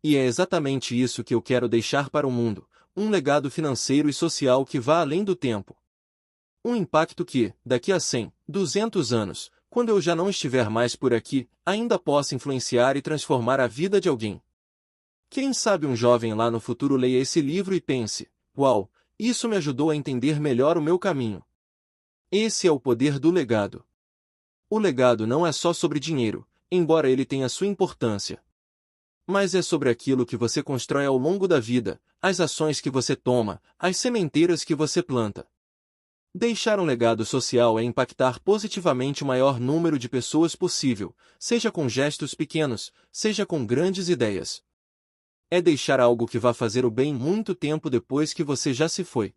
E é exatamente isso que eu quero deixar para o mundo, um legado financeiro e social que vá além do tempo. Um impacto que, daqui a 100, 200 anos, quando eu já não estiver mais por aqui, ainda possa influenciar e transformar a vida de alguém. Quem sabe um jovem lá no futuro leia esse livro e pense, uau, isso me ajudou a entender melhor o meu caminho. Esse é o poder do legado. O legado não é só sobre dinheiro, embora ele tenha sua importância. Mas é sobre aquilo que você constrói ao longo da vida, as ações que você toma, as sementeiras que você planta. Deixar um legado social é impactar positivamente o maior número de pessoas possível, seja com gestos pequenos, seja com grandes ideias. É deixar algo que vá fazer o bem muito tempo depois que você já se foi.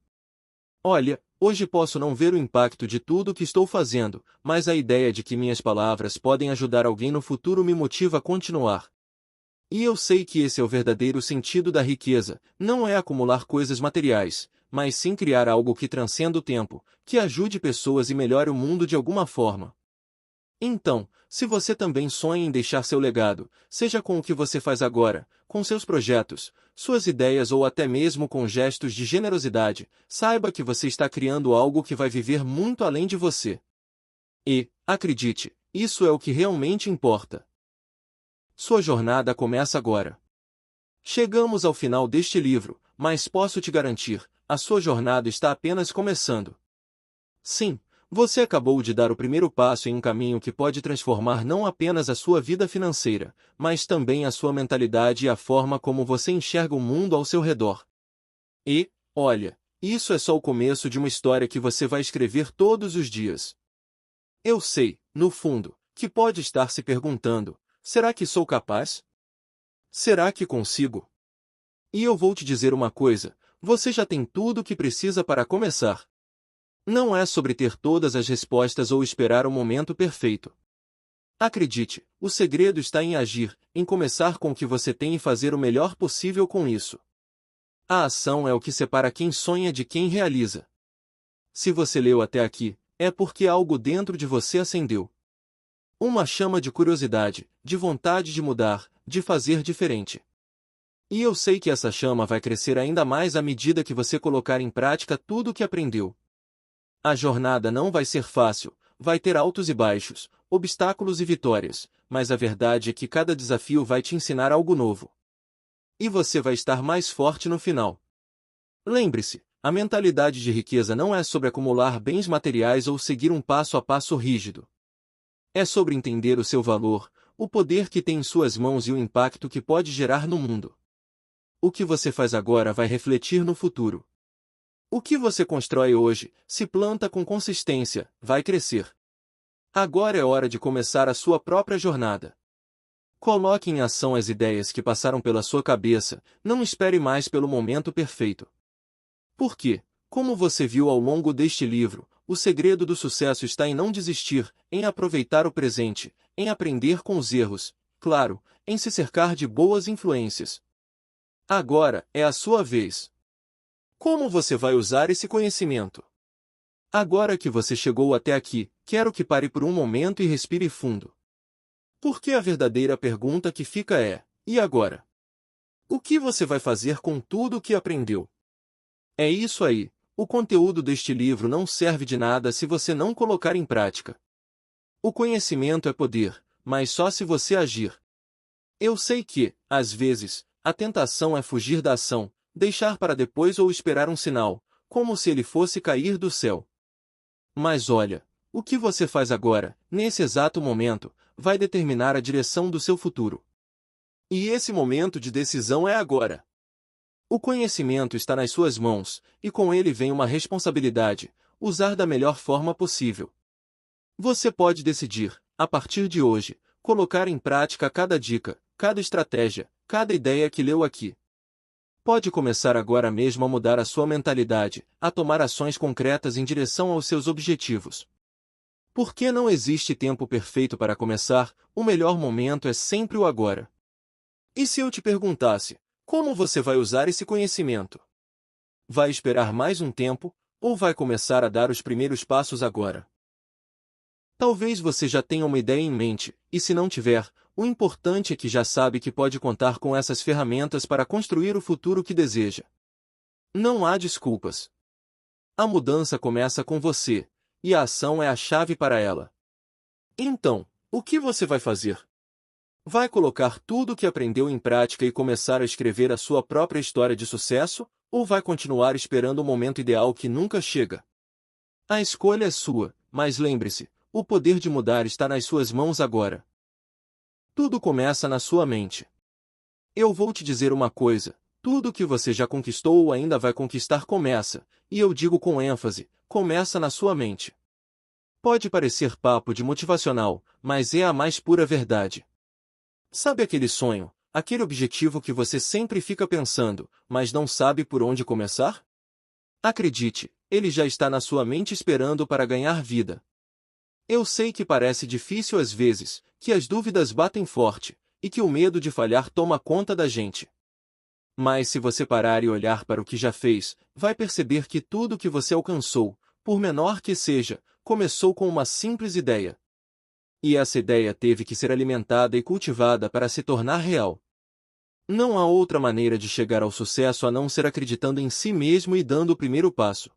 Olha, hoje posso não ver o impacto de tudo o que estou fazendo, mas a ideia de que minhas palavras podem ajudar alguém no futuro me motiva a continuar. E eu sei que esse é o verdadeiro sentido da riqueza, não é acumular coisas materiais, mas sim criar algo que transcenda o tempo, que ajude pessoas e melhore o mundo de alguma forma. Então, se você também sonha em deixar seu legado, seja com o que você faz agora, com seus projetos, suas ideias ou até mesmo com gestos de generosidade, saiba que você está criando algo que vai viver muito além de você. E, acredite, isso é o que realmente importa. Sua jornada começa agora. Chegamos ao final deste livro, mas posso te garantir, a sua jornada está apenas começando. Sim, você acabou de dar o primeiro passo em um caminho que pode transformar não apenas a sua vida financeira, mas também a sua mentalidade e a forma como você enxerga o mundo ao seu redor. E, olha, isso é só o começo de uma história que você vai escrever todos os dias. Eu sei, no fundo, que pode estar se perguntando: será que sou capaz? Será que consigo? E eu vou te dizer uma coisa: você já tem tudo o que precisa para começar. Não é sobre ter todas as respostas ou esperar o momento perfeito. Acredite, o segredo está em agir, em começar com o que você tem e fazer o melhor possível com isso. A ação é o que separa quem sonha de quem realiza. Se você leu até aqui, é porque algo dentro de você acendeu. Uma chama de curiosidade, de vontade de mudar, de fazer diferente. E eu sei que essa chama vai crescer ainda mais à medida que você colocar em prática tudo o que aprendeu. A jornada não vai ser fácil, vai ter altos e baixos, obstáculos e vitórias, mas a verdade é que cada desafio vai te ensinar algo novo. E você vai estar mais forte no final. Lembre-se, a mentalidade de riqueza não é sobre acumular bens materiais ou seguir um passo a passo rígido. É sobre entender o seu valor, o poder que tem em suas mãos e o impacto que pode gerar no mundo. O que você faz agora vai refletir no futuro. O que você constrói hoje, se planta com consistência, vai crescer. Agora é hora de começar a sua própria jornada. Coloque em ação as ideias que passaram pela sua cabeça, não espere mais pelo momento perfeito. Porque, como você viu ao longo deste livro, o segredo do sucesso está em não desistir, em aproveitar o presente, em aprender com os erros, claro, em se cercar de boas influências. Agora é a sua vez. Como você vai usar esse conhecimento? Agora que você chegou até aqui, quero que pare por um momento e respire fundo. Porque a verdadeira pergunta que fica é: e agora? O que você vai fazer com tudo o que aprendeu? É isso aí, o conteúdo deste livro não serve de nada se você não colocar em prática. O conhecimento é poder, mas só se você agir. Eu sei que, às vezes, a tentação é fugir da ação, deixar para depois ou esperar um sinal, como se ele fosse cair do céu. Mas olha, o que você faz agora, nesse exato momento, vai determinar a direção do seu futuro. E esse momento de decisão é agora. O conhecimento está nas suas mãos, e com ele vem uma responsabilidade: usar da melhor forma possível. Você pode decidir, a partir de hoje, colocar em prática cada dica, cada estratégia, cada ideia que leu aqui. Pode começar agora mesmo a mudar a sua mentalidade, a tomar ações concretas em direção aos seus objetivos. Porque não existe tempo perfeito para começar, o melhor momento é sempre o agora. E se eu te perguntasse, como você vai usar esse conhecimento? Vai esperar mais um tempo, ou vai começar a dar os primeiros passos agora? Talvez você já tenha uma ideia em mente, e se não tiver, o importante é que já sabe que pode contar com essas ferramentas para construir o futuro que deseja. Não há desculpas. A mudança começa com você, e a ação é a chave para ela. Então, o que você vai fazer? Vai colocar tudo o que aprendeu em prática e começar a escrever a sua própria história de sucesso, ou vai continuar esperando o momento ideal que nunca chega? A escolha é sua, mas lembre-se, o poder de mudar está nas suas mãos agora. Tudo começa na sua mente. Eu vou te dizer uma coisa: tudo que você já conquistou ou ainda vai conquistar começa, e eu digo com ênfase, começa na sua mente. Pode parecer papo de motivacional, mas é a mais pura verdade. Sabe aquele sonho, aquele objetivo que você sempre fica pensando, mas não sabe por onde começar? Acredite, ele já está na sua mente esperando para ganhar vida. Eu sei que parece difícil às vezes, que as dúvidas batem forte, e que o medo de falhar toma conta da gente. Mas se você parar e olhar para o que já fez, vai perceber que tudo o que você alcançou, por menor que seja, começou com uma simples ideia. E essa ideia teve que ser alimentada e cultivada para se tornar real. Não há outra maneira de chegar ao sucesso a não ser acreditando em si mesmo e dando o primeiro passo.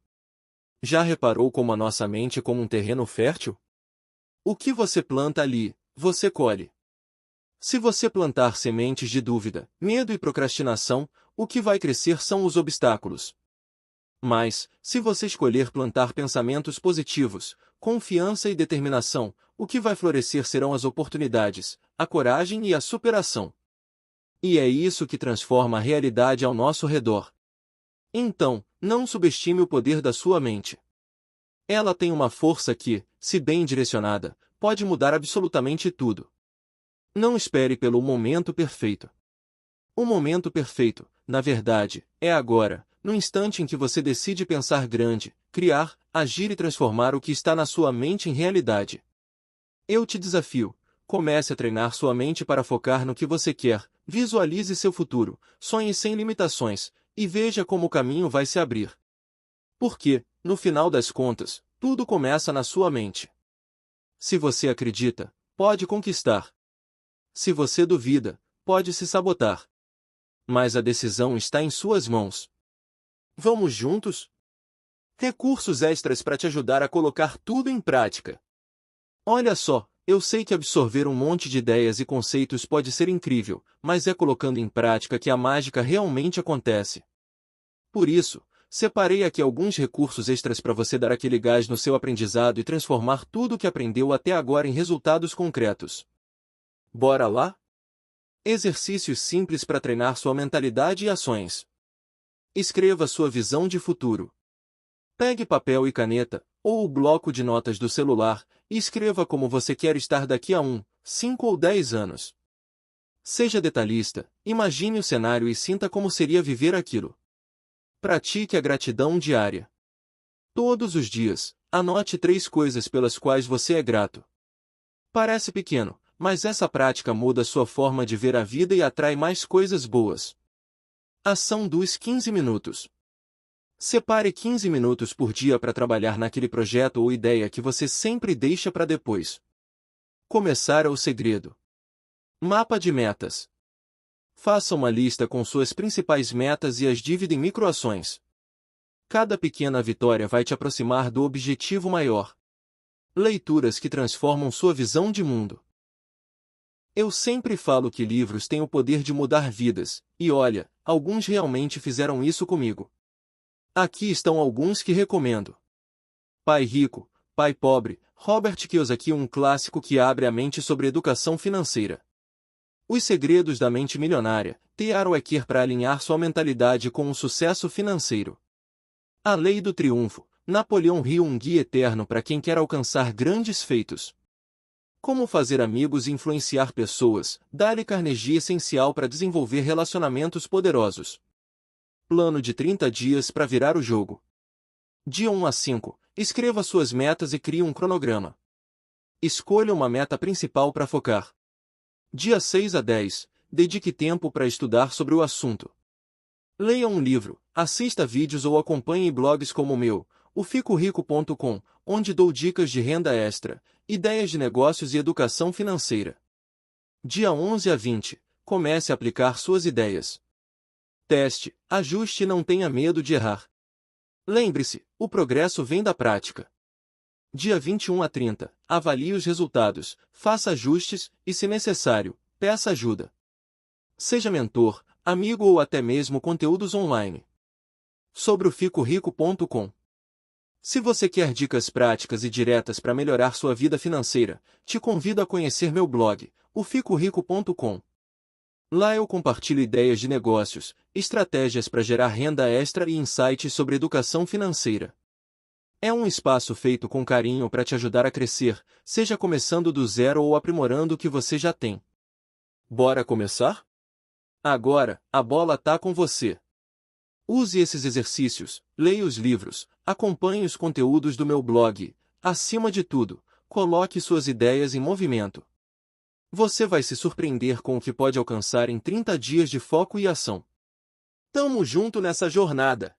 Já reparou como a nossa mente é como um terreno fértil? O que você planta ali, você colhe. Se você plantar sementes de dúvida, medo e procrastinação, o que vai crescer são os obstáculos. Mas, se você escolher plantar pensamentos positivos, confiança e determinação, o que vai florescer serão as oportunidades, a coragem e a superação. E é isso que transforma a realidade ao nosso redor. Então, não subestime o poder da sua mente. Ela tem uma força que, se bem direcionada, pode mudar absolutamente tudo. Não espere pelo momento perfeito. O momento perfeito, na verdade, é agora, no instante em que você decide pensar grande, criar, agir e transformar o que está na sua mente em realidade. Eu te desafio. Comece a treinar sua mente para focar no que você quer, visualize seu futuro, sonhe sem limitações, e veja como o caminho vai se abrir. Porque, no final das contas, tudo começa na sua mente. Se você acredita, pode conquistar. Se você duvida, pode se sabotar. Mas a decisão está em suas mãos. Vamos juntos? Recursos extras para te ajudar a colocar tudo em prática. Olha só, eu sei que absorver um monte de ideias e conceitos pode ser incrível, mas é colocando em prática que a mágica realmente acontece. Por isso, separei aqui alguns recursos extras para você dar aquele gás no seu aprendizado e transformar tudo o que aprendeu até agora em resultados concretos. Bora lá? Exercícios simples para treinar sua mentalidade e ações. Escreva sua visão de futuro. Pegue papel e caneta, ou o bloco de notas do celular, e escreva como você quer estar daqui a 1, 5 ou 10 anos. Seja detalhista, imagine o cenário e sinta como seria viver aquilo. Pratique a gratidão diária. Todos os dias, anote 3 coisas pelas quais você é grato. Parece pequeno, mas essa prática muda sua forma de ver a vida e atrai mais coisas boas. Ação dos 15 minutos. Separe 15 minutos por dia para trabalhar naquele projeto ou ideia que você sempre deixa para depois. Começar é o segredo. Mapa de metas. Faça uma lista com suas principais metas e as divida em microações. Cada pequena vitória vai te aproximar do objetivo maior. Leituras que transformam sua visão de mundo. Eu sempre falo que livros têm o poder de mudar vidas, e olha, alguns realmente fizeram isso comigo. Aqui estão alguns que recomendo. Pai Rico, Pai Pobre, Robert Kiyosaki, um clássico que abre a mente sobre educação financeira. Os Segredos da Mente Milionária, T. Harv Eker, para alinhar sua mentalidade com o sucesso financeiro. A Lei do Triunfo, Napoleão Hill, um guia eterno para quem quer alcançar grandes feitos. Como fazer amigos e influenciar pessoas, Dale Carnegie, essencial para desenvolver relacionamentos poderosos. Plano de 30 dias para virar o jogo. Dia 1 a 5, escreva suas metas e crie um cronograma. Escolha uma meta principal para focar. Dia 6 a 10, dedique tempo para estudar sobre o assunto. Leia um livro, assista vídeos ou acompanhe blogs como o meu, o FicoRico.com, onde dou dicas de renda extra, ideias de negócios e educação financeira. Dia 11 a 20, comece a aplicar suas ideias. Teste, ajuste e não tenha medo de errar. Lembre-se, o progresso vem da prática. Dia 21 a 30, avalie os resultados, faça ajustes e, se necessário, peça ajuda. Seja mentor, amigo ou até mesmo conteúdos online. Sobre o FicoRico.com. Se você quer dicas práticas e diretas para melhorar sua vida financeira, te convido a conhecer meu blog, o FicoRico.com. Lá eu compartilho ideias de negócios, estratégias para gerar renda extra e insights sobre educação financeira. É um espaço feito com carinho para te ajudar a crescer, seja começando do zero ou aprimorando o que você já tem. Bora começar? Agora, a bola tá com você. Use esses exercícios, leia os livros, acompanhe os conteúdos do meu blog. Acima de tudo, coloque suas ideias em movimento. Você vai se surpreender com o que pode alcançar em 30 dias de foco e ação. Tamo junto nessa jornada!